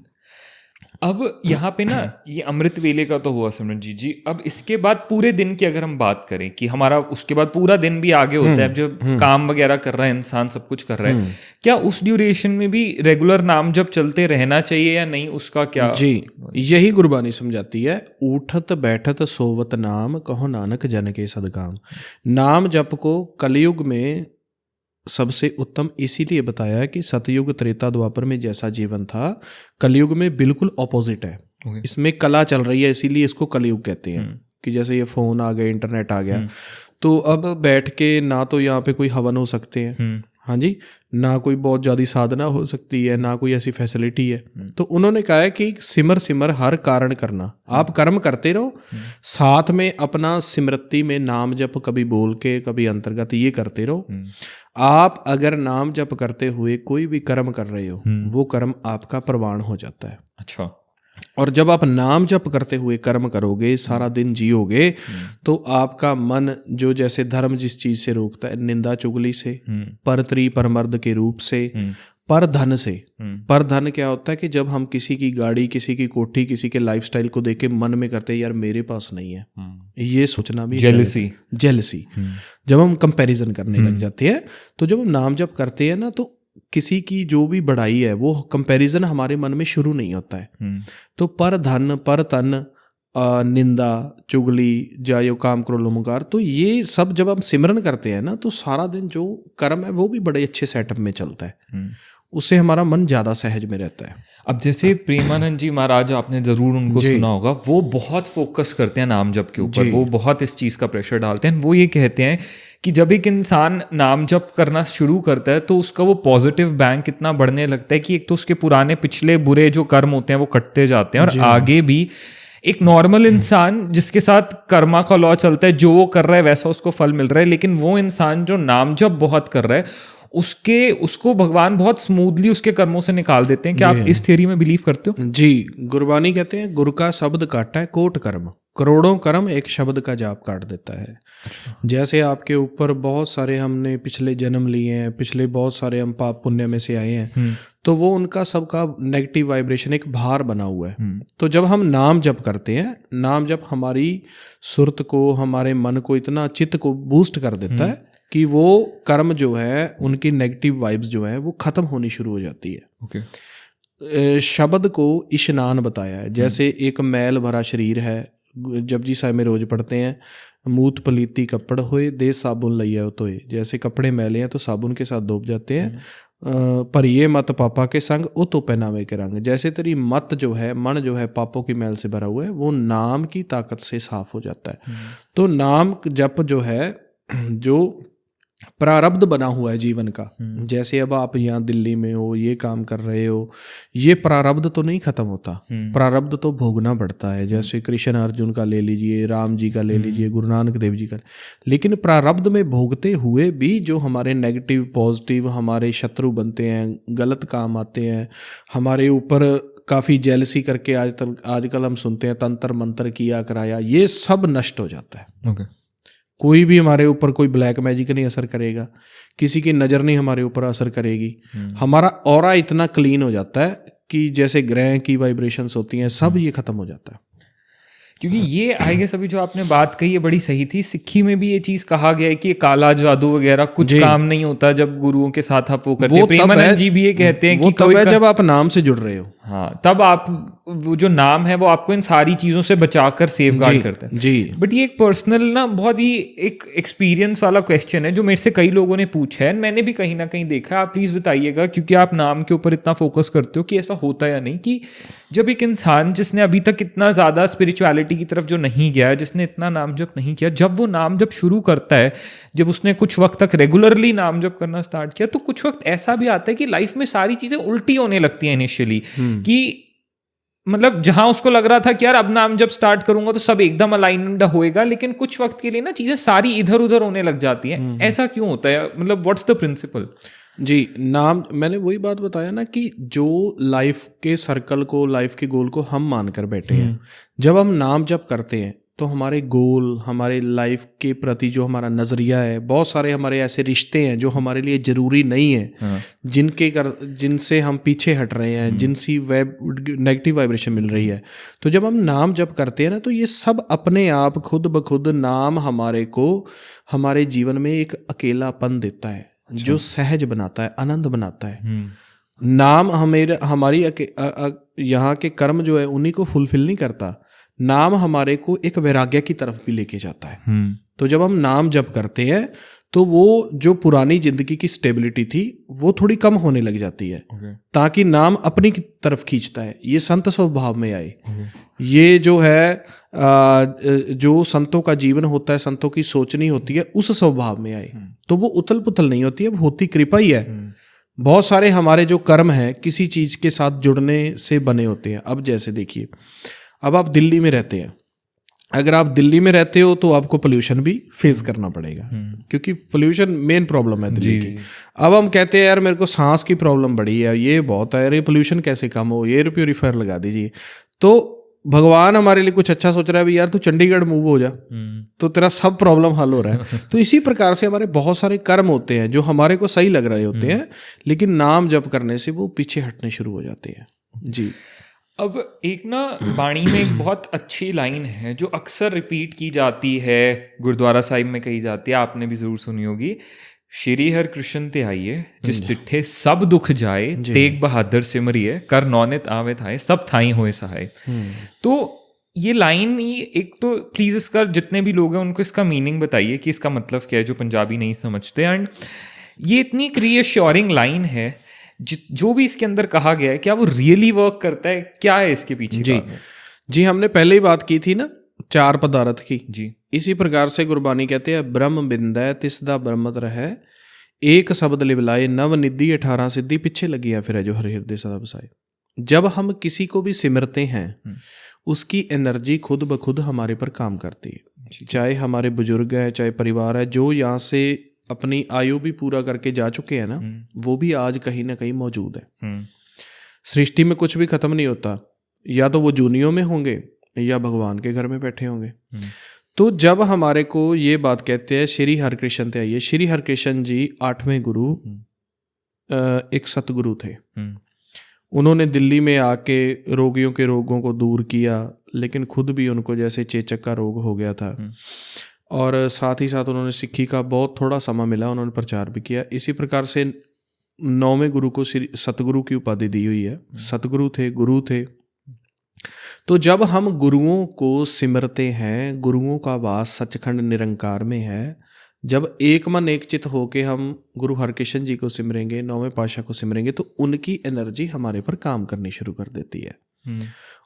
अब यहाँ पे ना ये अमृत वेले का तो हुआ सिमरन जी। अब इसके बाद पूरे दिन की अगर हम बात करें कि हमारा उसके बाद पूरा दिन भी आगे होता है, जब काम वगैरह कर रहा है इंसान, सब कुछ कर रहा है, क्या उस ड्यूरेशन में भी रेगुलर नाम जब चलते रहना चाहिए या नहीं, उसका क्या? जी, यही गुरबानी समझाती है। उठत बैठत सोवत नाम, कहो नानक जन के सदकाम। नाम जप को कलयुग में सबसे उत्तम इसीलिए बताया कि सतयुग त्रेता द्वापर में जैसा जीवन था, कलयुग में बिल्कुल ऑपोजिट है। इसमें कला चल रही है, इसीलिए इसको कलयुग कहते हैं। कि जैसे ये फ़ोन आ गए, इंटरनेट आ गया, तो अब बैठ के ना तो यहाँ पे कोई हवन हो सकते हैं, हाँ जी, ना कोई बहुत ज़्यादा साधना हो सकती है, ना कोई ऐसी फैसिलिटी है। तो उन्होंने कहा है कि सिमर सिमर हर कारण करना। आप कर्म करते रहो, साथ में अपना स्मृति में नाम जप कभी बोल के कभी अंतर्गत ये करते रहो। आप अगर नाम जप करते हुए कोई भी कर्म कर रहे हो, वो कर्म आपका प्रवान हो जाता है। अच्छा। और जब आप नाम जप करते हुए कर्म करोगे, सारा दिन जियोगे, तो आपका मन जो जैसे धर्म जिस चीज से रोकता है, निंदा चुगली से, परत्री परमर्द के रूप से, पर धन से। पर धन क्या होता है कि जब हम किसी की गाड़ी, किसी की कोठी, किसी के लाइफस्टाइल को देख के मन में करते हैं यार मेरे पास नहीं है, ये सोचना भी जेलसी। जब हम कंपैरिजन करने लग जाते हैं, तो जब हम नाम जप करते हैं ना, तो किसी की जो भी बढ़ाई है वो कंपैरिजन हमारे मन में शुरू नहीं होता है। तो पर धन, पर तन, निंदा चुगली, जायो काम क्रोध लोमकार, तो ये सब जब हम सिमरन करते हैं ना, तो सारा दिन जो कर्म है वो भी बड़े अच्छे सेटअप में चलता है। उससे हमारा मन ज़्यादा सहज में रहता है। अब जैसे प्रेमानंद जी महाराज, आपने ज़रूर उनको सुना होगा, वो बहुत फोकस करते हैं नाम जप के ऊपर, वो बहुत इस चीज़ का प्रेशर डालते हैं। वो ये कहते हैं कि जब एक इंसान नाम जप करना शुरू करता है तो उसका वो पॉजिटिव बैंक इतना बढ़ने लगता है कि एक तो उसके पुराने पिछले बुरे जो कर्म होते हैं वो कटते जाते हैं, और आगे भी एक नॉर्मल इंसान जिसके साथ कर्मा का लॉ चलता है, जो वो कर रहा है वैसा उसको फल मिल रहा है। लेकिन वो इंसान जो नाम जप बहुत कर रहा है, उसको भगवान बहुत स्मूथली उसके कर्मों से निकाल देते हैं। क्या आप इस थ्योरी में बिलीव करते हो? जी, गुरबानी कहते हैं गुरु का शब्द काटा है कोट कर्म, करोड़ों कर्म एक शब्द का जाप काट देता है। जैसे आपके ऊपर बहुत सारे हमने पिछले जन्म लिए हैं, पिछले बहुत सारे हम पाप पुण्य में से आए हैं, तो वो उनका सबका नेगेटिव वाइब्रेशन एक भार बना हुआ है। तो जब हम नाम जप करते हैं, नाम जप हमारी सुरत को, हमारे मन को, इतना चित्त को बूस्ट कर देता है कि वो कर्म जो है, उनकी नेगेटिव वाइब्स जो है वो खत्म होनी शुरू हो जाती है। शब्द को इशनान बताया है। जैसे एक मैल भरा शरीर है, जपजी साहिब में रोज पढ़ते हैं, मूत पलीती कपड़ होए दे साबुन लइया उतोए। जैसे कपड़े मैले हैं तो साबुन के साथ धोप जाते हैं, भरिए मत पापा के संग ओ तो पहनावे के रंग। जैसे तेरी मत जो है, मन जो है पापों की मैल से भरा हुआ है, वो नाम की ताकत से साफ हो जाता है। तो नाम जप जो है, जो प्रारब्ध बना हुआ है जीवन का, जैसे अब आप यहाँ दिल्ली में हो, ये काम कर रहे हो, ये प्रारब्ध तो नहीं खत्म होता, प्रारब्ध तो भोगना पड़ता है। जैसे कृष्ण अर्जुन का ले लीजिए, राम जी का ले लीजिए, गुरु नानक देव जी का। लेकिन प्रारब्ध में भोगते हुए भी जो हमारे नेगेटिव पॉजिटिव हमारे शत्रु बनते हैं, गलत काम आते हैं, हमारे ऊपर काफ़ी जेलसी करके आजकल हम सुनते हैं तंत्र मंत्र किया कराया, ये सब नष्ट हो जाता है। ओके। कोई भी हमारे ऊपर कोई ब्लैक मैजिक नहीं असर करेगा, किसी की नज़र नहीं हमारे ऊपर असर करेगी। हमारा ऑरा इतना क्लीन हो जाता है कि जैसे ग्रह की वाइब्रेशंस होती हैं, सब ये खत्म हो जाता है। क्योंकि ये आई गेस अभी जो आपने बात कही है बड़ी सही थी। सिक्खी में भी ये चीज कहा गया है कि काला जादू वगैरह कुछ काम नहीं होता जब गुरुओं के साथ आप वो करते हैं। प्रेमानंद जी भी ये कहते हैं कि तब है जब आप नाम से जुड़ रहे हो। हाँ, तब आप वो जो नाम है वो आपको इन सारी चीज़ों से बचाकर सेफगार्ड करते हैं जी। बट ये एक पर्सनल ना बहुत ही एक एक्सपीरियंस वाला क्वेश्चन है जो मेरे से कई लोगों ने पूछा है, मैंने भी कहीं ना कहीं देखा है। आप प्लीज़ बताइएगा, क्योंकि आप नाम के ऊपर इतना फोकस करते हो, कि ऐसा होता है या नहीं कि जब एक इंसान जिसने अभी तक इतना ज़्यादा स्पिरिचुअलिटी की तरफ जो नहीं गया है, जिसने इतना नाम जप नहीं किया, जब वो नाम जप शुरू करता है, जब उसने कुछ वक्त तक रेगुलरली नाम जप करना स्टार्ट किया, तो कुछ वक्त ऐसा भी आता है कि लाइफ में सारी चीज़ें उल्टी होने लगती हैं इनिशियली। कि मतलब जहां उसको लग रहा था कि यार अब नाम जब स्टार्ट करूंगा तो सब एकदम अलाइनमेंट होएगा, लेकिन कुछ वक्त के लिए ना चीजें सारी इधर उधर होने लग जाती हैं। ऐसा क्यों होता है? मतलब व्हाट्स द प्रिंसिपल? जी, नाम, मैंने वही बात बताया ना कि जो लाइफ के सर्कल को, लाइफ के गोल को हम मानकर बैठे हैं, जब हम नाम जप करते हैं तो हमारे गोल, हमारे लाइफ के प्रति जो हमारा नज़रिया है, बहुत सारे हमारे ऐसे रिश्ते हैं जो हमारे लिए ज़रूरी नहीं है, जिनसे हम पीछे हट रहे हैं, जिनसी नेगेटिव वाइब्रेशन मिल रही है। तो जब हम नाम जप करते हैं ना, तो ये सब अपने आप खुद ब खुद नाम हमारे को हमारे जीवन में एक अकेलापन देता है, जो सहज बनाता है, आनंद बनाता है। नाम हमारी यहाँ के कर्म जो है उन्हीं को फुलफिल नहीं करता, नाम हमारे को एक वैराग्य की तरफ भी लेके जाता है। तो जब हम नाम जप करते हैं तो वो जो पुरानी जिंदगी की स्टेबिलिटी थी वो थोड़ी कम होने लग जाती है, ताकि नाम अपनी की तरफ खींचता है, ये संत स्वभाव में आए। ये जो है जो संतों का जीवन होता है, संतों की सोचनी होती है, उस स्वभाव में आए। तो वो उथल पुथल नहीं होती है, वो होती कृपा ही है। बहुत सारे हमारे जो कर्म हैं किसी चीज के साथ जुड़ने से बने होते हैं। अब जैसे देखिए, अब आप दिल्ली में रहते हैं, अगर आप दिल्ली में रहते हो तो आपको पोल्यूशन भी फेस करना पड़ेगा, क्योंकि पोल्यूशन मेन प्रॉब्लम है दिल्ली की। अब हम कहते हैं यार मेरे को सांस की प्रॉब्लम बड़ी है, ये बहुत है, ये पोल्यूशन कैसे कम हो, एयर प्योरीफायर लगा दीजिए। तो भगवान हमारे लिए कुछ अच्छा सोच रहा है, भी यार तू चंडीगढ़ मूव हो जा, तो तेरा सब प्रॉब्लम हल हो रहा है। तो इसी प्रकार से हमारे बहुत सारे कर्म होते हैं जो हमारे को सही लग रहे होते हैं, लेकिन नाम जप करने से वो पीछे हटने शुरू हो जाते हैं। जी। अब एक ना वाणी में एक बहुत अच्छी लाइन है जो अक्सर रिपीट की जाती है, गुरुद्वारा साहिब में कही जाती है, आपने भी जरूर सुनी होगी। श्री हर कृष्ण ते आइए, जिस तिट्ठे सब दुख जाए, तेग बहादुर सिमरिए, कर नौनित आवे थाए, सब थाई होए सहाय। तो ये लाइन ही एक, तो प्लीज इसका जितने भी लोग हैं उनको इसका मीनिंग बताइए कि इसका मतलब क्या है, जो पंजाबी नहीं समझते। एंड ये इतनी एक रीअश्योरिंग लाइन है, जो भी इसके अंदर कहा गया है, क्या वो रियली वर्क करता है? क्या है इसके पीछे? जी, हमने पहले ही बात की थी ना 4 पदार्थ की। जी। इसी प्रकार से गुरबानी कहते हैं, ब्रह्म बिंदै तिसदा ब्रह्मत रहे, एक शब्द लिवलाए, नव निधि 18 सिद्धि, पीछे लगी है फिर जो हर हृदय सदा बसाए। जब हम किसी को भी सिमरते हैं, उसकी एनर्जी खुद ब खुद हमारे पर काम करती है। चाहे हमारे बुजुर्ग हैं, चाहे परिवार है, जो यहाँ से अपनी आयु भी पूरा करके जा चुके हैं ना, वो भी आज कहीं ना कहीं मौजूद है। सृष्टि में कुछ भी खत्म नहीं होता, या तो वो जूनियों में होंगे या भगवान के घर में बैठे होंगे। तो जब हमारे को ये बात कहते हैं श्री हरकृष्ण ते आइए, श्री हरकृष्ण जी 8वें गुरु, एक सतगुरु थे। उन्होंने दिल्ली में आके रोगियों के रोगों को दूर किया, लेकिन खुद भी उनको जैसे चेचक का रोग हो गया था। और साथ ही साथ उन्होंने सिक्खी का बहुत थोड़ा समय मिला, उन्होंने प्रचार भी किया। इसी प्रकार से 9वें गुरु को सतगुरु की उपाधि दी हुई है। सतगुरु थे, गुरु थे। तो जब हम गुरुओं को सिमरते हैं, गुरुओं का वास सचखंड निरंकार में है, जब एक मन एक चित होके हम गुरु हरकृष्ण जी को सिमरेंगे, 9वें पातशाह को सिमरेंगे, तो उनकी एनर्जी हमारे पर काम करनी शुरू कर देती है।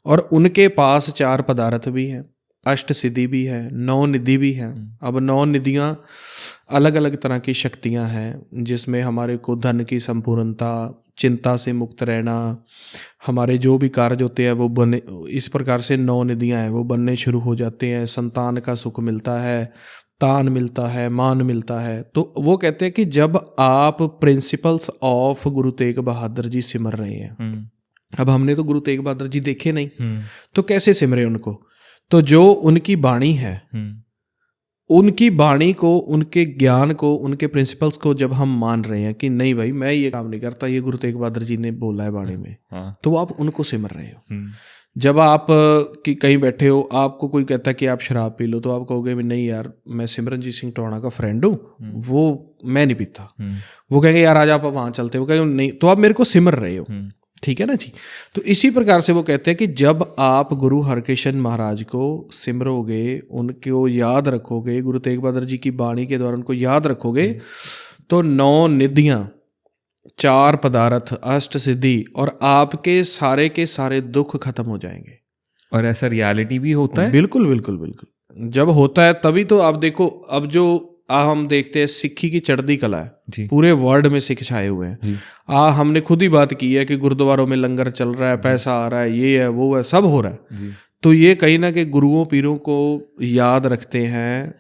और उनके पास 4 पदार्थ भी हैं, अष्ट सिद्धि भी है, 9 निधि भी है। अब 9 निधियाँ अलग अलग तरह की शक्तियाँ हैं, जिसमें हमारे को धन की संपूर्णता, चिंता से मुक्त रहना, हमारे जो भी कार्य होते हैं वो बने, इस प्रकार से 9 निधियाँ हैं वो बनने शुरू हो जाते हैं। संतान का सुख मिलता है, तान मिलता है, मान मिलता है। तो वो कहते हैं कि जब आप प्रिंसिपल्स ऑफ गुरु तेग बहादुर जी सिमर रहे हैं, अब हमने तो गुरु तेग बहादुर जी देखे नहीं, तो कैसे सिमरे उनको? तो जो उनकी वाणी है, उनकी वाणी को, उनके ज्ञान को, उनके प्रिंसिपल्स को जब हम मान रहे हैं कि नहीं भाई मैं ये काम नहीं करता, ये गुरु तेग बहादुर जी ने बोला है वाणी में, तो आप उनको सिमर रहे हो। जब आप कि कहीं बैठे हो, आपको कोई कहता है कि आप शराब पी लो, तो आप कहोगे नहीं यार मैं सिमरनजीत सिंह टोणा का फ्रेंड हूँ, वो मैं नहीं पीता। वो कहेंगे यार आज आप वहाँ चलते हो, कहेंगे नहीं, तो आप मेरे को सिमर रहे हो। ठीक है ना जी। तो इसी प्रकार से वो कहते हैं कि जब आप गुरु हरकृष्ण महाराज को सिमरोगे, उनको याद रखोगे, गुरु तेग बहादुर जी की वाणी के द्वारा उनको याद रखोगे, तो 9 निधियाँ, 4 पदार्थ, अष्ट सिद्धि और आपके सारे के सारे दुख खत्म हो जाएंगे। और ऐसा रियलिटी भी होता है? बिल्कुल बिल्कुल बिल्कुल। जब होता है तभी तो आप देखो, अब जो हम देखते हैं सिक्खी की चढ़ती कला है, पूरे वर्ल्ड में सिख छाए हुए हैं। हमने खुद ही बात की है कि गुरुद्वारों में लंगर चल रहा है, पैसा आ रहा है, ये है वो है, सब हो रहा है। तो ये कहीं ना कहीं गुरुओं पीरों को याद रखते हैं,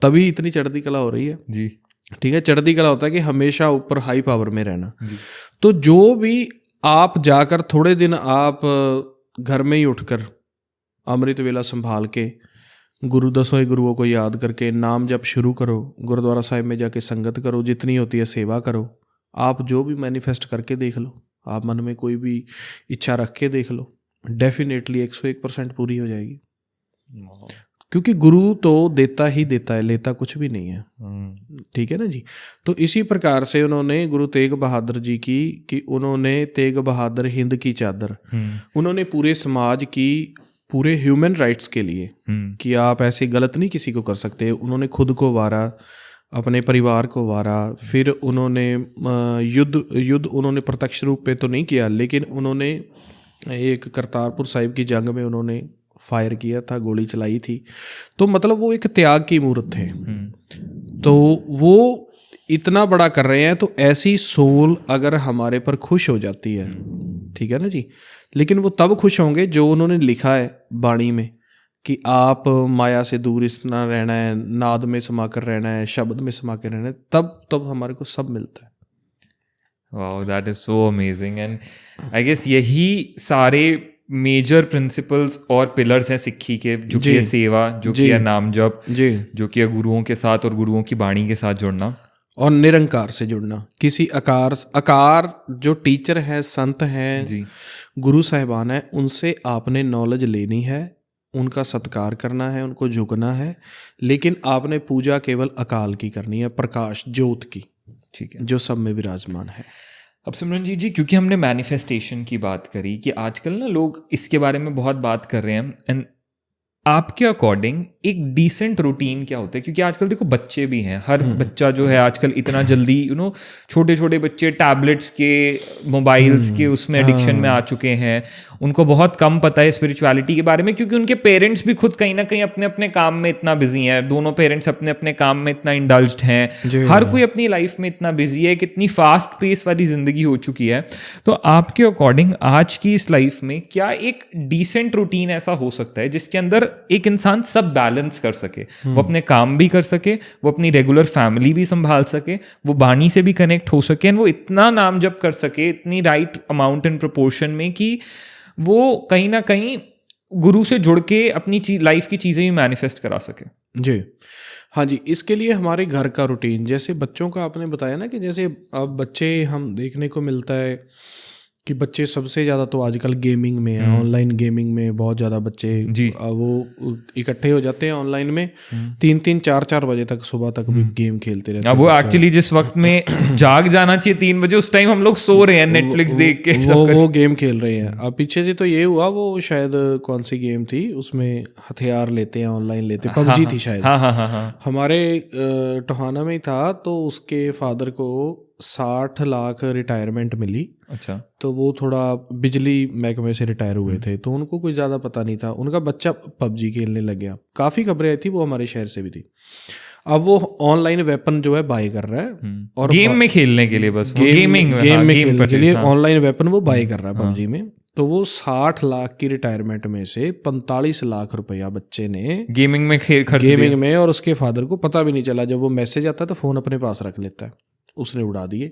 तभी इतनी चढ़ती कला हो रही है जी। ठीक है, चढ़ती कला होता है कि हमेशा ऊपर हाई पावर में रहना। तो जो भी आप जाकर थोड़े दिन आप घर में ही उठकर अमृत वेला संभाल के गुरु 10 गुरुओं को याद करके नाम जप शुरू करो, गुरुद्वारा साहिब में जाके संगत करो, जितनी होती है सेवा करो, आप जो भी मैनिफेस्ट करके देख लो, आप मन में कोई भी इच्छा रख के देख लो, डेफिनेटली 101% पूरी हो जाएगी। क्योंकि गुरु तो देता ही देता है, लेता कुछ भी नहीं है। ठीक है ना जी। तो इसी प्रकार से उन्होंने गुरु तेग बहादुर जी की, कि उन्होंने तेग बहादुर हिंद की चादर, उन्होंने पूरे समाज की, पूरे ह्यूमन राइट्स के लिए कि आप ऐसे गलत नहीं किसी को कर सकते, उन्होंने खुद को वारा, अपने परिवार को वारा। फिर उन्होंने युद्ध उन्होंने प्रत्यक्ष रूप पे तो नहीं किया, लेकिन उन्होंने एक करतारपुर साहिब की जंग में उन्होंने फायर किया था, गोली चलाई थी। तो मतलब वो एक त्याग की मूर्त थे। तो वो इतना बड़ा कर रहे हैं, तो ऐसी सोल अगर हमारे पर खुश हो जाती है, ठीक है ना जी। लेकिन वो तब खुश होंगे जो उन्होंने लिखा है वाणी में कि आप माया से दूर इतना रहना है, नाद में समाकर रहना है, शब्द में समाकर रहना है, तब हमारे को सब मिलता है। Wow, that is so amazing. And I guess यही सारे मेजर प्रिंसिपल्स और पिलर्स हैं सिक्खी के, जो कि है सेवा, जो कि है नाम जप, जो कि है गुरुओं के साथ और गुरुओं की वाणी के साथ जुड़ना और निरंकार से जुड़ना। किसी आकार जो टीचर हैं, संत हैं, गुरु साहिबान हैं, उनसे आपने नॉलेज लेनी है, उनका सत्कार करना है, उनको झुकना है, लेकिन आपने पूजा केवल अकाल की करनी है, प्रकाश ज्योत की, ठीक है, जो सब में विराजमान है। अब सिमरनजीत जी, क्योंकि हमने मैनिफेस्टेशन की बात करी कि आजकल ना लोग इसके बारे में बहुत बात कर रहे हैं, एंड आपके अकॉर्डिंग एक डिसेंट रूटीन क्या होता है? क्योंकि आजकल देखो बच्चे भी हैं, हर बच्चा जो है आजकल इतना जल्दी छोटे छोटे बच्चे टैबलेट्स के, मोबाइल्स के उसमें एडिक्शन में आ चुके हैं। उनको बहुत कम पता है स्पिरिचुअलिटी के बारे में, क्योंकि उनके पेरेंट्स भी खुद कहीं ना कहीं अपने अपने काम में इतना बिजी हैं। दोनों पेरेंट्स अपने अपने काम में इतना इंडल्ज्ड हैं, हर कोई अपनी लाइफ में इतना बिजी है, कितनी फास्ट पेस वाली जिंदगी हो चुकी है। तो आपके अकॉर्डिंग आज की इस लाइफ में क्या एक डिसेंट रूटीन ऐसा हो सकता है जिसके अंदर एक इंसान सब बैलेंस कर सके? वो अपने काम भी कर सके, वो अपनी रेगुलर फैमिली भी संभाल सके, वो वाणी से भी कनेक्ट हो सके, वो इतना नाम जप कर सके इतनी राइट अमाउंट एंड प्रोपोर्शन में कि वो कहीं ना कहीं गुरु से जुड़ के अपनी लाइफ की चीज़ें भी मैनिफेस्ट करा सके। जी हाँ जी। इसके लिए हमारे घर का रूटीन, जैसे बच्चों का आपने बताया ना कि जैसे अब बच्चे हम देखने को मिलता है कि बच्चे सबसे ज़्यादा तो आजकल गेमिंग में है, ऑनलाइन गेमिंग में बहुत ज़्यादा बच्चे वो इकट्ठे हो जाते हैं ऑनलाइन में 3-3 4-4 बजे तक सुबह तक भी गेम खेलते रहते हैं। वो एक्चुअली जिस वक्त में जाग जाना चाहिए 3 बजे, उस टाइम हम लोग सो रहे हैं नेटफ्लिक्स देख के, वो गेम खेल रहे हैं। अब पीछे से तो ये हुआ, वो शायद कौन सी गेम थी उसमें हथियार लेते हैं, ऑनलाइन लेते हैं, पबजी थी शायद। हमारे टोहाना में ही था, तो उसके फादर को 60 लाख रिटायरमेंट मिली। अच्छा। तो वो थोड़ा बिजली महकमे से रिटायर हुए थे, तो उनको कुछ ज़्यादा पता नहीं था, उनका बच्चा पबजी खेलने लग गया। काफ़ी खबरें आई थी, वो हमारे शहर से भी थी। अब वो ऑनलाइन वेपन जो है बाय कर रहा है और गेम में खेलने के लिए, बस गेम में खेलने के लिए ऑनलाइन वेपन वो बाय कर रहा है पबजी में। तो वो 60 लाख की रिटायरमेंट में से 45 लाख रुपया बच्चे ने गेमिंग में खर्च दिया। गेमिंग में, और उसके फादर को पता भी नहीं चला। जब वो मैसेज आता है तो फ़ोन अपने पास रख लेता है, उसने उड़ा दिए।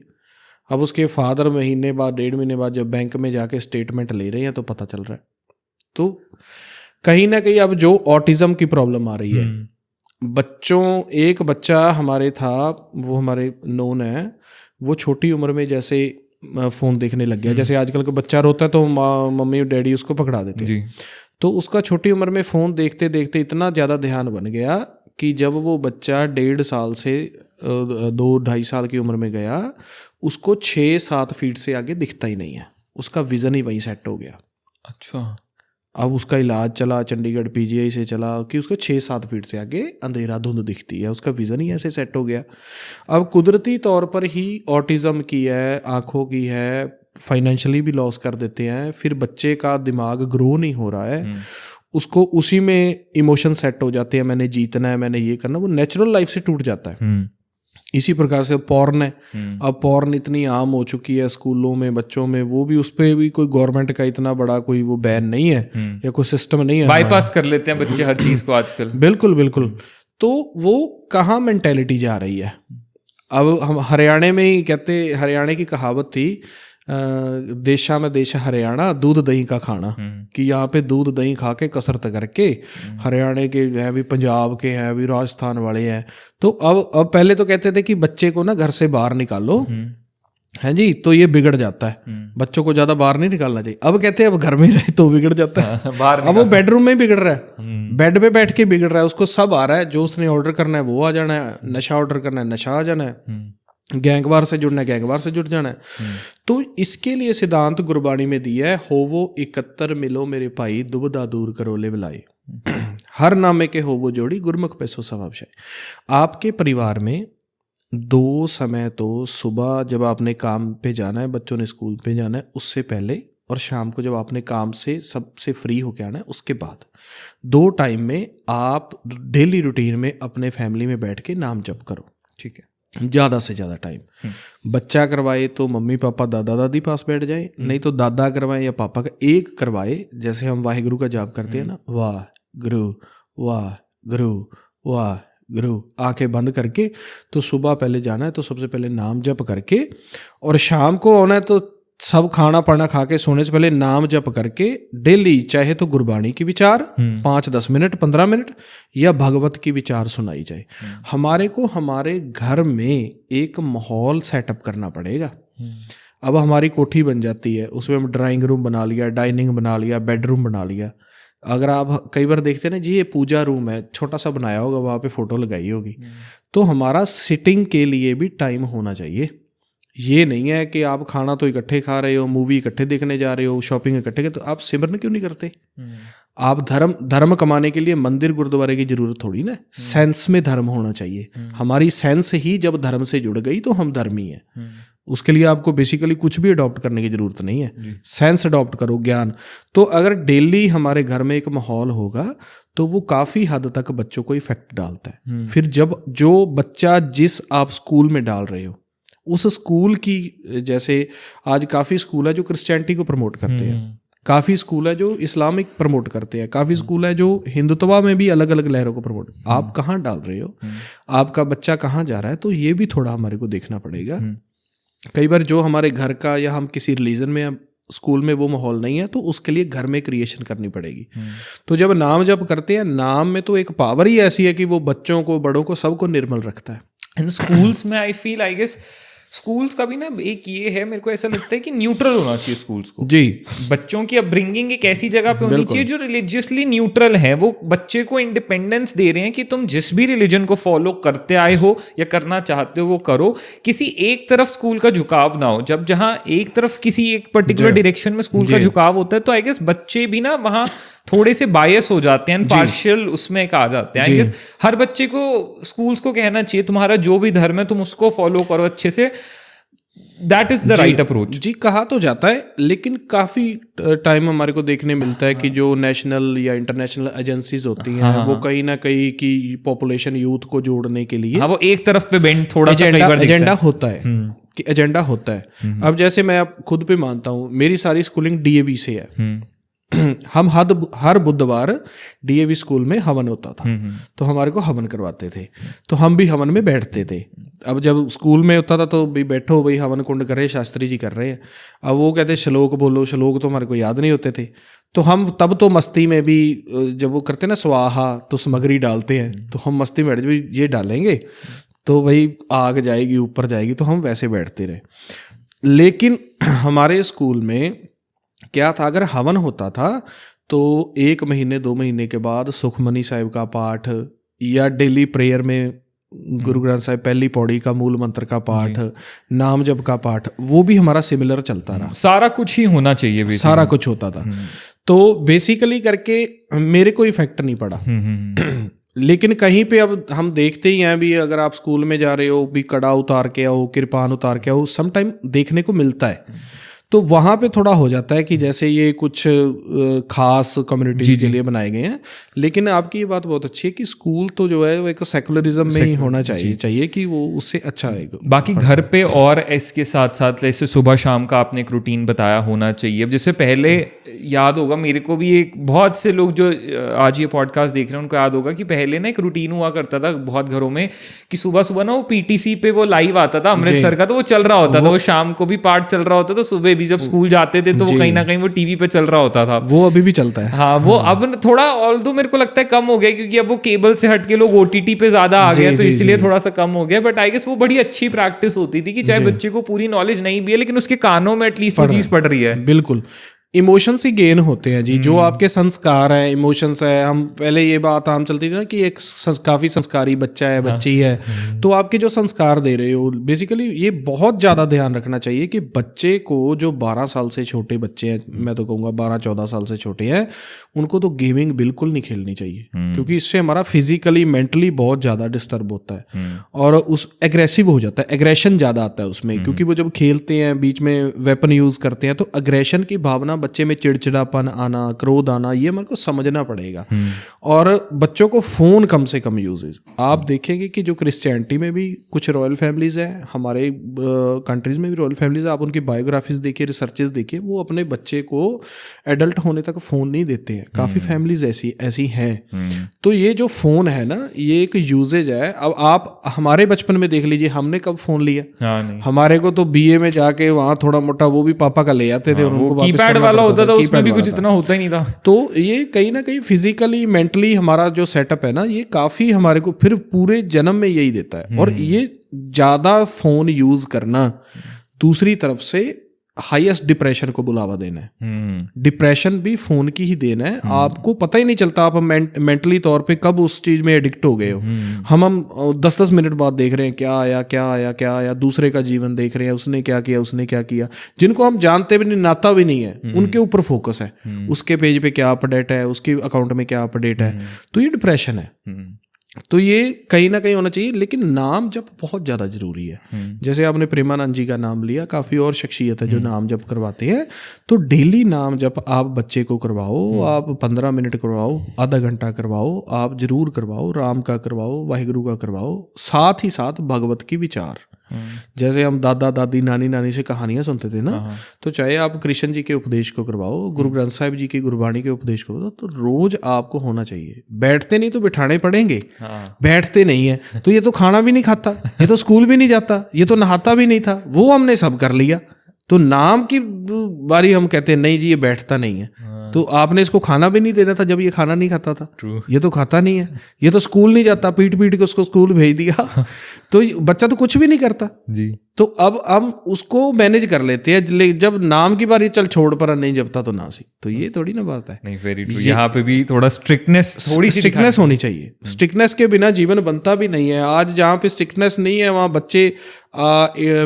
अब उसके फादर महीने बाद 1.5 महीने बाद जब बैंक में जाके स्टेटमेंट ले रहे हैं तो पता चल रहा है। तो कहीं ना कहीं अब जो ऑटिज़म की प्रॉब्लम आ रही है बच्चों, एक बच्चा हमारे था, वो हमारे नोन है, वो छोटी उम्र में जैसे फ़ोन देखने लग गया। जैसे आजकल का बच्चा रोता है तो मम्मी और डैडी उसको पकड़ा देते हैं, तो उसका छोटी उम्र में फ़ोन देखते देखते इतना ज़्यादा ध्यान बन गया कि जब वो बच्चा 1.5 साल से 2-2.5 साल की उम्र में गया, उसको 6-7 फीट से आगे दिखता ही नहीं है, उसका विज़न ही वहीं सेट हो गया। अच्छा। अब उसका इलाज चला, चंडीगढ़ पीजीआई से चला, कि उसको 6-7 फीट से आगे अंधेरा धुंध दिखती है, उसका विज़न ही ऐसे सेट हो गया। अब कुदरती तौर पर ही ऑटिज़म की है, आँखों की है, फाइनेंशियली भी लॉस कर देते हैं, फिर बच्चे का दिमाग ग्रो नहीं हो रहा है, उसको उसी में इमोशन सेट हो जाते हैं, मैंने जीतना है, मैंने ये करना, वो नेचुरल लाइफ से टूट जाता है। इसी प्रकार से पॉर्न है। अब पॉर्न इतनी आम हो चुकी है स्कूलों में, बच्चों में, वो भी उस पर भी कोई गवर्नमेंट का इतना बड़ा कोई वो बैन नहीं है या कोई सिस्टम नहीं है, बाईपास कर लेते हैं बच्चे हर चीज़ को आजकल। बिल्कुल बिल्कुल। तो वो कहाँ मेंटेलिटी जा रही है। अब हम हरियाणा में ही कहते, हरियाणा की कहावत थी, देशा में देश हरियाणा, दूध दही का खाना, कि यहाँ पे दूध दही खा के कसरत करके हरियाणा के हैं भी, पंजाब के हैं भी, राजस्थान वाले हैं। तो अब पहले तो कहते थे कि बच्चे को ना घर से बाहर निकालो, है जी, तो ये बिगड़ जाता है, बच्चों को ज़्यादा बाहर नहीं निकालना चाहिए। अब कहते हैं अब घर में रहे तो बिगड़ जाता है। अब वो बेडरूम में बिगड़ रहा है, बेड पे बैठ के बिगड़ रहा है, उसको सब आ रहा है, जो उसने ऑर्डर करना है वो आ जाना है, नशा ऑर्डर करना है नशा आ जाना है, गैंगवार से जुड़ना है गैंगवार से जुड़ जाना है। तो इसके लिए सिद्धांत गुरबाणी में दिया है, होवो 71 मिलो मेरे भाई, दुबदा दूर करो ले बुलाई, हर नामे के होवो जोड़ी, गुरमुख पैसो सवाबशाही। आपके परिवार में 2 समय तो सुबह जब आपने काम पे जाना है, बच्चों ने स्कूल पे जाना है, उससे पहले, और शाम को जब आपने काम से सबसे फ्री होके आना है उसके बाद, 2 टाइम में आप डेली रूटीन में अपने फैमिली में बैठ के नाम जप करो। ठीक है, ज़्यादा से ज़्यादा टाइम बच्चा करवाए तो मम्मी पापा दादा दादी पास बैठ जाए, नहीं तो दादा करवाए या पापा का एक करवाए। जैसे हम वाहिगुरु का जाप करते हैं ना, वाह गुरु वाह गुरु वाह गुरु, आंखें बंद करके, तो सुबह पहले जाना है तो सबसे पहले नाम जप करके, और शाम को आना है तो सब खाना पाना खा के सोने से पहले नाम जप करके डेली, चाहे तो गुरबाणी की विचार 5-10 मिनट 15 मिनट, या भगवत की विचार सुनाई जाए। हमारे को हमारे घर में एक माहौल सेटअप करना पड़ेगा। अब हमारी कोठी बन जाती है, उसमें हम ड्राइंग रूम बना लिया, डाइनिंग बना लिया, बेडरूम बना लिया। अगर आप कई बार देखते हैं ना जी, ये पूजा रूम है, छोटा सा बनाया होगा, वहाँ पे फोटो लगाई होगी, तो हमारा सिटिंग के लिए भी टाइम होना चाहिए। ये नहीं है कि आप खाना तो इकट्ठे खा रहे हो, मूवी इकट्ठे देखने जा रहे हो, शॉपिंग इकट्ठे, तो आप सिमरन क्यों नहीं करते? आप धर्म कमाने के लिए मंदिर गुरुद्वारे की जरूरत थोड़ी ना, सेंस में धर्म होना चाहिए। हमारी सेंस ही जब धर्म से जुड़ गई तो हम धर्मी हैं। उसके लिए आपको बेसिकली कुछ भी अडॉप्ट करने की जरूरत नहीं है, सेंस अडॉप्ट करो, ज्ञान। तो अगर डेली हमारे घर में एक माहौल होगा तो वो काफ़ी हद तक बच्चों को इफेक्ट डालता है। फिर जब जो बच्चा जिस आप स्कूल में डाल रहे हो, उस स्कूल की, जैसे आज काफ़ी स्कूल है जो क्रिश्चियनिटी को प्रमोट करते हैं, काफ़ी स्कूल है जो इस्लामिक प्रमोट करते हैं, काफ़ी स्कूल है जो हिंदुत्व में भी अलग अलग लहरों को प्रमोट, आप कहाँ डाल रहे हो, आपका बच्चा कहाँ जा रहा है, तो ये भी थोड़ा हमारे को देखना पड़ेगा। कई बार जो हमारे घर का, या हम किसी रिलीजन में, स्कूल में वो माहौल नहीं है, तो उसके लिए घर में क्रिएशन करनी पड़ेगी। तो जब नाम जब करते हैं, नाम में तो एक पावर ही ऐसी है कि वो बच्चों को, बड़ों को, सबको निर्मल रखता है। इन स्कूल्स में I feel, I guess schools का भी ना एक ये है, मेरे को ऐसा लगता है कि न्यूट्रल होना चाहिए स्कूल्स को। जी, बच्चों की अपब्रिंगिंग एक ऐसी जगह पे होनी चाहिए जो रिलीजियसली न्यूट्रल है। वो बच्चे को इंडिपेंडेंस दे रहे हैं कि तुम जिस भी रिलीजन को फॉलो करते आए हो या करना चाहते हो वो करो, किसी एक तरफ स्कूल का झुकाव ना हो। जब जहां एक तरफ किसी एक पर्टिकुलर डायरेक्शन में स्कूल का झुकाव होता है तो आई गेस बच्चे भी ना वहां थोड़े से बायस हो जाते हैं, पार्शियल उसमें आ जाते हैं। आई गेस हर बच्चे को स्कूल्स को कहना चाहिए तुम्हारा जो भी धर्म है तुम उसको फॉलो करो अच्छे से, that is the right approach. जी, कहा तो जाता है, लेकिन काफी टाइम हमारे को देखने मिलता है कि जो नेशनल या इंटरनेशनल एजेंसीज होती हैं वो कहीं ना कहीं की पॉपुलेशन यूथ को जोड़ने के लिए वो एक तरफ पे बेंड थोड़ा सा कई बार एजेंडा होता है कि एजेंडा होता है। अब जैसे मैं अब खुद पे मानता हूँ, मेरी सारी स्कूलिंग डीएवी से है। हम हर बुधवार डीएवी स्कूल में हवन होता था, तो हमारे को हवन करवाते थे, तो हम भी हवन में बैठते थे। अब जब स्कूल में होता था तो भाई बैठो, भाई हवन कुंड कर रहे हैं, शास्त्री जी कर रहे हैं। अब वो कहते श्लोक बोलो, श्लोक तो हमारे को याद नहीं होते थे, तो हम तब तो मस्ती में भी जब वो करते ना स्वाहा तो सामग्री डालते हैं, तो हम मस्ती में बैठे ये डालेंगे तो भाई आग जाएगी ऊपर जाएगी, तो हम वैसे बैठते रहे। लेकिन हमारे स्कूल में क्या था, अगर हवन होता था तो 1 महीने 2 महीने के बाद सुखमनी साहिब का पाठ या डेली प्रेयर में गुरु ग्रंथ साहिब पहली पौड़ी का मूल मंत्र का पाठ, नाम जप का पाठ, वो भी हमारा सिमिलर चलता रहा। सारा कुछ ही होना चाहिए बेसिकली। सारा कुछ होता था। तो बेसिकली करके मेरे को इफेक्ट नहीं पड़ा। लेकिन कहीं पे अब हम देखते ही हैं भी, अगर आप स्कूल में जा रहे हो भी कड़ा उतार के आओ, कृपान उतार के आओ, सम टाइम देखने को मिलता है। तो वहाँ पे थोड़ा हो जाता है कि जैसे ये कुछ खास कम्युनिटी के लिए बनाए गए हैं। लेकिन आपकी ये बात बहुत अच्छी है कि स्कूल तो जो है वो एक सेकुलरिज्म में ही होना चाहिए कि वो उससे अच्छा आएगा। बाकी घर पे और इसके साथ साथ जैसे सुबह शाम का आपने एक रूटीन बताया होना चाहिए। जैसे पहले याद होगा मेरे को भी, एक बहुत से लोग जो आज ये पॉडकास्ट देख रहे हैं उनको याद होगा कि पहले ना एक रूटीन हुआ करता था बहुत घरों में कि सुबह सुबह ना वो पीटीसी पे वो लाइव आता था अमृतसर का, तो वो चल रहा होता था। वो शाम को भी पाठ चल रहा होता था, सुबह भी जब स्कूल जाते थे तो वो कहीं ना कहीं वो टीवी पे चल रहा होता था। वो अभी भी चलता है। हाँ, वो अब थोड़ा ऑल्दो मेरे को लगता है कम हो गया, क्योंकि अब वो केबल से हट के लोग ओटीटी पे ज्यादा आ गए, तो इसलिए थोड़ा सा कम हो गया। बट आई गेस वो बड़ी अच्छी प्रैक्टिस होती थी कि चाहे बच्चे को पूरी नॉलेज नहीं भी है लेकिन उसके कानों में एटलीस्ट वो चीज पड़ रही है। बिल्कुल, इमोशंस ही गेन होते हैं जी, जो आपके संस्कार हैं, इमोशंस है। हम पहले ये बात आम चलती थी ना कि एक काफ़ी संस्कारी बच्चा है, बच्ची है, तो आपके जो संस्कार दे रहे हो, बेसिकली ये बहुत ज़्यादा ध्यान रखना चाहिए कि बच्चे को, जो 12 साल से छोटे बच्चे हैं, मैं तो कहूँगा 12-14 साल से छोटे हैं, उनको तो गेमिंग बिल्कुल नहीं खेलनी चाहिए, क्योंकि इससे हमारा फिजिकली मेंटली बहुत ज़्यादा डिस्टर्ब होता है और उस एग्रेसिव हो जाता है, एग्रेशन ज़्यादा आता है उसमें, क्योंकि वो जब खेलते हैं बीच में वेपन यूज़ करते हैं तो एग्रेशन की भावना, बच्चे में चिड़चिड़ापन आना, क्रोध आना, ये मेरे को समझना पड़ेगा। और बच्चों को फोन कम से कम यूजेज। आप देखेंगे कि जो क्रिश्चियनिटी में भी कुछ रॉयल फैमिलीज हैं, हमारे कंट्रीज में भी रॉयल फैमिलीज हैं, आप उनकी बायोग्राफीज देखिए, रिसर्चेस देखिए, वो अपने बच्चे को एडल्ट होने तक फोन नहीं देते हैं। काफ़ी फैमिलीज ऐसी हैं। तो ये जो फोन है ना, ये एक यूजेज है। अब आप हमारे बचपन में देख लीजिए, हमने कब फोन लिया? हमारे को तो बीए में जाके वहाँ थोड़ा मोटा वो भी पापा का ले आते थे और उनको कीपैड वाला होता था, उसमें भी कुछ इतना होता ही नहीं था। तो ये कहीं ना कहीं फिजिकली मेंटली हमारा जो सेटअप है ना, ये काफी हमारे को फिर पूरे जन्म में यही देता है। और ये ज्यादा फोन यूज करना दूसरी तरफ से हाईएस्ट डिप्रेशन को बुलावा देना है। डिप्रेशन भी फोन की ही देना है। आपको पता ही नहीं चलता आप मेंटली तौर पे कब उस चीज में एडिक्ट हो गए हो। हम 10-10 मिनट बाद देख रहे हैं क्या आया, दूसरे का जीवन देख रहे हैं, उसने क्या किया, जिनको हम जानते भी नहीं, नाता भी नहीं है, उनके ऊपर फोकस है, उसके पेज पे क्या अपडेट है, उसके अकाउंट में क्या अपडेट है, तो ये डिप्रेशन है। तो ये कहीं ना कहीं होना चाहिए। लेकिन नाम जप बहुत ज़्यादा जरूरी है। जैसे आपने प्रेमानंद जी का नाम लिया, काफ़ी और शख्सियत है जो नाम जप करवाते हैं। तो डेली नाम जप आप बच्चे को करवाओ, आप 15 मिनट करवाओ, आधा घंटा करवाओ, आप जरूर करवाओ, राम का करवाओ, वाहिगुरु का करवाओ, साथ ही साथ भगवत की विचार। जैसे हम दादा दादी नानी नानी से कहानियां सुनते थे ना, तो चाहे आप कृष्ण जी के उपदेश को करवाओ, गुरु ग्रंथ साहिब जी की गुरबाणी के उपदेश को करवाओ, तो रोज आपको होना चाहिए। बैठते नहीं तो बिठाने पड़ेंगे। बैठते नहीं है तो ये तो खाना भी नहीं खाता, ये तो स्कूल भी नहीं जाता, ये तो नहाता भी नहीं था, वो हमने सब कर लिया, तो नाम की बारी हम कहते हैं नहीं जी ये बैठता नहीं है, तो आपने इसको खाना भी नहीं देना था जब ये खाना नहीं खाता था। True. ये तो खाता नहीं है, ये तो स्कूल नहीं जाता, पीट पीट के उसको स्कूल भेज दिया तो बच्चा तो कुछ भी नहीं करता जी। तो अब हम उसको मैनेज कर लेते हैं, जब नाम की बारी चल छोड़ पर नहीं जबता तो ना सी, तो ये थोड़ी ना बात है। नहीं, वेरी ट्रू। यहाँ पे भी थोड़ा थोड़ी सी स्ट्रिक्टनेस होनी चाहिए। स्ट्रिक्टनेस के बिना जीवन बनता भी नहीं है। आज जहाँ पे स्ट्रिक्टनेस नहीं है वहाँ बच्चे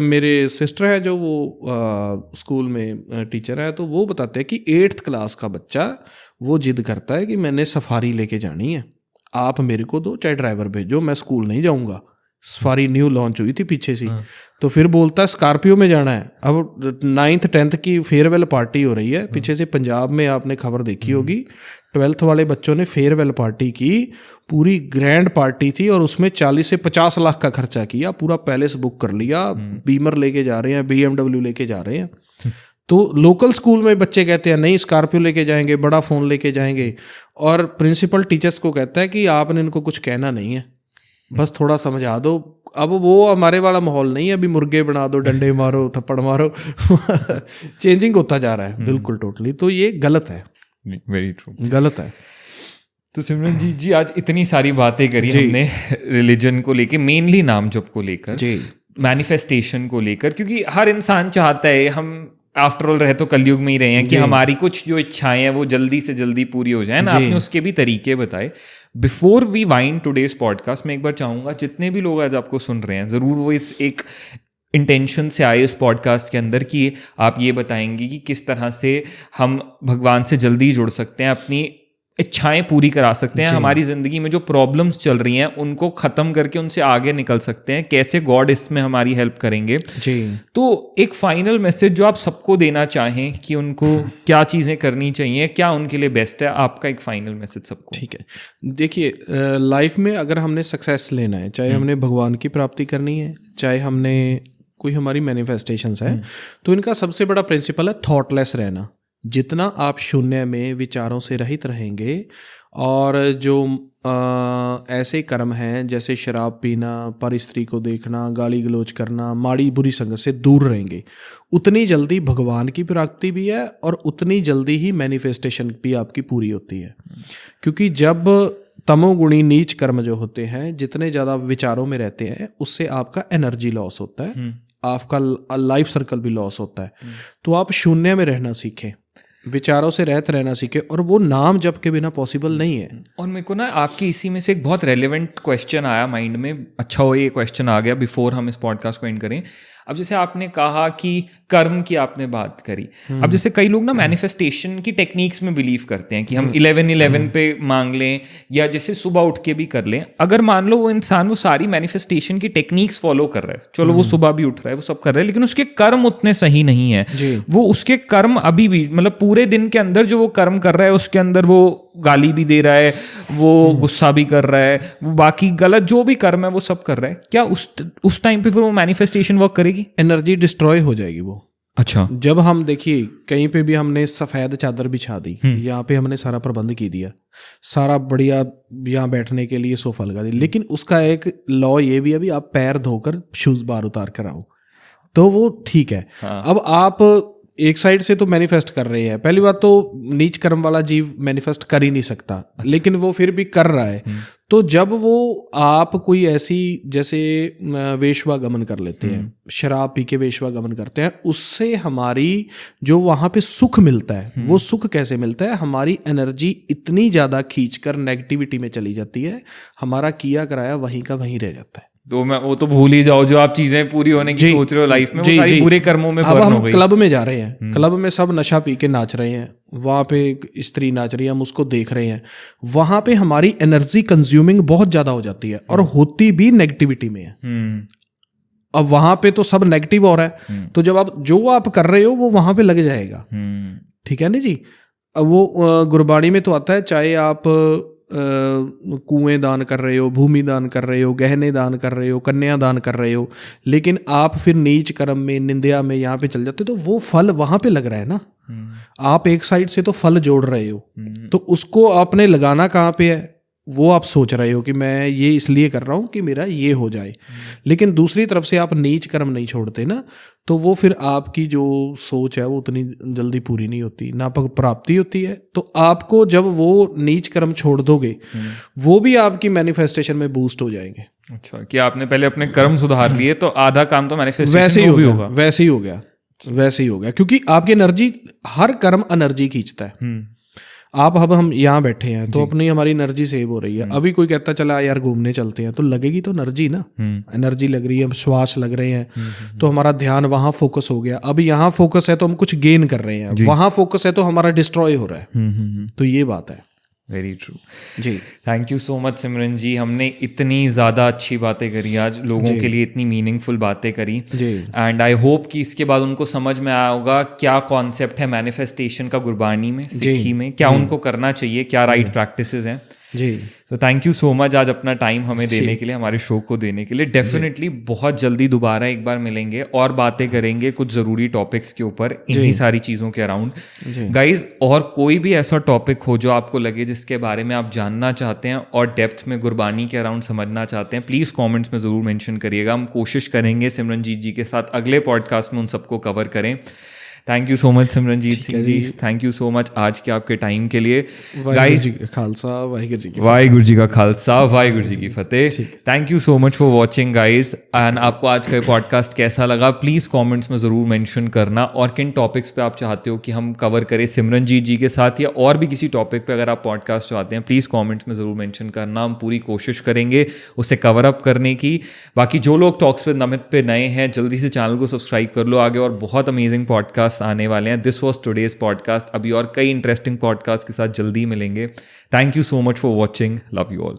मेरे सिस्टर है जो वो स्कूल में टीचर है, तो वो बताते हैं कि 8th क्लास का बच्चा वो जिद करता है कि मैंने सफारी लेके जानी है, आप मेरे को दो, चाहे ड्राइवर भेजो, मैं स्कूल नहीं जाऊँगा। सफारी न्यू लॉन्च हुई थी पीछे से, तो फिर बोलता है स्कॉर्पियो में जाना है। अब 9th 10th की फेयरवेल पार्टी हो रही है पीछे से, पंजाब में आपने खबर देखी होगी, 12th वाले बच्चों ने फेयरवेल पार्टी की, पूरी ग्रैंड पार्टी थी और उसमें 40 से 50 लाख का खर्चा किया, पूरा पैलेस बुक कर लिया, बीमर लेके जा रहे हैं, BMW लेके जा रहे हैं। तो लोकल स्कूल में बच्चे कहते हैं नहीं स्कॉर्पियो लेके जाएंगे, बड़ा फ़ोन लेके जाएंगे, और प्रिंसिपल टीचर्स को कहता है कि आपने इनको कुछ कहना नहीं है, बस थोड़ा समझा दो। अब वो हमारे वाला माहौल नहीं है, अभी मुर्गे बना दो, डंडे मारो, थप्पड़ मारो चेंजिंग होता जा रहा है बिल्कुल टोटली, तो ये गलत है, वेरी ट्रू, गलत है। तो सिमरन जी आज इतनी सारी बातें करी हमने रिलीजन को लेके, मेनली नाम जप को लेकर, मैनिफेस्टेशन को लेकर, क्योंकि हर इंसान चाहता है, हम आफ्टर ऑल रहे तो कलयुग में ही रहे हैं, कि हमारी कुछ जो इच्छाएं हैं वो जल्दी से जल्दी पूरी हो जाए ना। आपने उसके भी तरीके बताए। Before we wind today's podcast, मैं एक बार चाहूँगा जितने भी लोग आज आपको सुन रहे हैं, ज़रूर वो इस एक इंटेंशन से आए उस पॉडकास्ट के अंदर कि आप ये बताएंगे कि किस तरह से हम भगवान से जल्दी जुड़ सकते हैं, अपनी इच्छाएं पूरी करा सकते हैं, हमारी ज़िंदगी में जो प्रॉब्लम्स चल रही हैं उनको ख़त्म करके उनसे आगे निकल सकते हैं, कैसे गॉड इसमें हमारी हेल्प करेंगे जी। तो एक फाइनल मैसेज जो आप सबको देना चाहें कि उनको क्या चीज़ें करनी चाहिए, क्या उनके लिए बेस्ट है, आपका एक फाइनल मैसेज सबको। ठीक है, देखिए लाइफ में अगर हमने सक्सेस लेना है, चाहे हमने भगवान की प्राप्ति करनी है, चाहे हमने कोई हमारी मैनिफेस्टेशंस है, तो इनका सबसे बड़ा प्रिंसिपल है थॉटलेस रहना। जितना आप शून्य में विचारों से रहित रहेंगे और जो ऐसे कर्म हैं जैसे शराब पीना, पर स्त्री को देखना, गाली गलौज करना, माड़ी बुरी संगत से दूर रहेंगे, उतनी जल्दी भगवान की प्राप्ति भी है और उतनी जल्दी ही मैनिफेस्टेशन भी आपकी पूरी होती है। क्योंकि जब तमोगुणी नीच कर्म जो होते हैं, जितने ज़्यादा विचारों में रहते हैं, उससे आपका एनर्जी लॉस होता है, आपका लाइफ सर्कल भी लॉस होता है। तो आप शून्य में रहना सीखें, विचारों से रहत रहना सीखे, और वो नाम जप के बिना पॉसिबल नहीं है। और मेरे को ना आपकी इसी में से एक बहुत रेलेवेंट क्वेश्चन आया माइंड में, अच्छा हो ये क्वेश्चन आ गया बिफोर हम इस पॉडकास्ट को एंड करें। अब जैसे आपने कहा कि कर्म की आपने बात करी, अब जैसे कई लोग ना मैनिफेस्टेशन की टेक्निक्स में बिलीव करते हैं कि हम 11-11 पे मांग लें, या जैसे सुबह उठ के भी कर लें। अगर मान लो वो इंसान वो सारी मैनिफेस्टेशन की टेक्निक्स फॉलो कर रहा है, चलो वो सुबह भी उठ रहा है, वो सब कर रहा है, लेकिन उसके कर्म उतने सही नहीं है, वो उसके कर्म अभी भी मतलब पूरे दिन के अंदर जो वो कर्म कर रहा है उसके अंदर वो गाली भी दे रहा है, वो गुस्सा भी कर रहा है, वो बाकी गलत जो भी कर्म है वो सब कर रहा है, क्या उस टाइम पे फिर वो मैनिफेस्टेशन वर्क करेगी? एनर्जी डिस्ट्रॉय हो जाएगी वो। अच्छा, जब हम देखिए कहीं पे भी हमने सफ़ेद चादर बिछा दी, यहाँ पे हमने सारा प्रबंध की दिया, सारा बढ़िया यहाँ बैठने के लिए सोफा लगा दिया, लेकिन उसका एक लॉ ये भी है भी आप पैर धोकर शूज़ बाहर उतार कर आओ, तो वो ठीक है। अब आप एक साइड से तो मैनिफेस्ट कर रहे हैं, पहली बात तो नीच कर्म वाला जीव मैनिफेस्ट कर ही नहीं सकता, लेकिन वो फिर भी कर रहा है। तो जब वो आप कोई ऐसी जैसे वेश्वागमन कर लेते हैं, शराब पी के वेश्वागमन करते हैं, उससे हमारी जो वहाँ पे सुख मिलता है, वो सुख कैसे मिलता है? हमारी एनर्जी इतनी ज़्यादा खींचकर नेगेटिविटी में चली जाती है, हमारा किया कराया वहीं का वहीं रह जाता है। तो मैं वो तो भूल ही जाओ, जो आप चीजें पूरी होने की सोच रहे हो लाइफ में, वो सारी बुरे कर्मों में अब हम क्लब में जा रहे हैं, क्लब में सब नशा पी के नाच रहे हैं, वहाँ पे एक स्त्री नाच रही है, हम उसको देख रहे हैं, वहाँ पे हमारी एनर्जी कंज्यूमिंग बहुत ज़्यादा हो जाती है और होती भी नेगेटिविटी में है। अब वहाँ पे तो सब नेगेटिव हो रहा है, तो जब आप जो आप कर रहे हो वो वहाँ पे लग जाएगा। ठीक है ना जी। अब वो गुरबाणी में तो आता है, चाहे आप कुएं दान कर रहे हो, भूमि दान कर रहे हो, गहने दान कर रहे हो, कन्या दान कर रहे हो, लेकिन आप फिर नीच कर्म में, निंदा में यहाँ पे चल जाते, तो वो फल वहाँ पे लग रहा है ना। आप एक साइड से तो फल जोड़ रहे हो, तो उसको आपने लगाना कहाँ पे है? वो आप सोच रहे हो कि मैं ये इसलिए कर रहा हूँ कि मेरा ये हो जाए, लेकिन दूसरी तरफ से आप नीच कर्म नहीं छोड़ते ना, तो वो फिर आपकी जो सोच है वो उतनी जल्दी पूरी नहीं होती, ना प्राप्ति होती है। तो आपको जब वो नीच कर्म छोड़ दोगे, वो भी आपकी मैनिफेस्टेशन में बूस्ट हो जाएंगे। अच्छा, कि आपने पहले अपने कर्म सुधार लिए तो आधा काम तो मैनिफेस्टेशन वैसे ही में हो भी गया, होगा। वैसे ही हो गया, वैसे ही हो गया, क्योंकि आपकी एनर्जी, हर कर्म एनर्जी खींचता है। आप अब हम यहाँ बैठे हैं तो अपनी हमारी एनर्जी सेव हो रही है। अभी कोई कहता चला यार घूमने चलते हैं, तो लगेगी तो एनर्जी ना, एनर्जी लग रही है, श्वास लग रहे हैं, तो हमारा ध्यान वहां फोकस हो गया। अब यहाँ फोकस है तो हम कुछ गेन कर रहे हैं, वहां फोकस है तो हमारा डिस्ट्रॉय हो रहा है। तो ये बात है। वेरी ट्रू जी। Thank you so much Simran ji, हमने इतनी ज़्यादा अच्छी बातें करी आज, लोगों के लिए इतनी मीनिंगफुल बातें करी, एंड आई होप कि इसके बाद उनको समझ में आया होगा क्या कॉन्सेप्ट है मैनिफेस्टेशन का गुरबानी में, सिक्खी में, क्या उनको करना चाहिए, क्या राइट प्रैक्टिसेस हैं। जी, तो थैंक यू सो मच आज अपना टाइम हमें देने के लिए, हमारे शो को देने के लिए। डेफिनेटली बहुत जल्दी दोबारा एक बार मिलेंगे और बातें करेंगे कुछ ज़रूरी टॉपिक्स के ऊपर, इन्हीं सारी चीज़ों के अराउंड। गाइज, और कोई भी ऐसा टॉपिक हो जो आपको लगे जिसके बारे में आप जानना चाहते हैं और डेप्थ में गुरबानी के अराउंड समझना चाहते हैं, प्लीज़ कॉमेंट्स में ज़रूर मैंशन करिएगा। हम कोशिश करेंगे सिमरनजीत जी के साथ अगले पॉडकास्ट में उन सबको कवर करें। Thank you so much Simranjeet Singh ji, thank you so much आज के आपके टाइम के लिए। गाइस, खालसा वाहिगुरू जी की वाहिगुरू जी का खालसा, वाहिगुरू जी की फतेह। Thank you so much for watching guys, and आपको आज का पॉडकास्ट कैसा लगा प्लीज़ कमेंट्स में ज़रूर मेंशन करना, और किन टॉपिक्स पे आप चाहते हो कि हम कवर करें सिमरनजीत जी के साथ, या और भी किसी टॉपिक पे अगर आप पॉडकास्ट चाहते हैं प्लीज़ कमेंट्स में ज़रूर मेंशन करना। हम पूरी कोशिश करेंगे उसे कवर अप करने की। बाकी जो लोग टॉक्स विद नमित पे नए हैं, जल्दी से चैनल को सब्सक्राइब कर लो, आगे और बहुत अमेजिंग पॉडकास्ट आने वाले हैं। दिस वॉज टुडेज पॉडकास्ट, अभी और कई इंटरेस्टिंग पॉडकास्ट के साथ जल्दी मिलेंगे। Thank you so much for watching, love you all.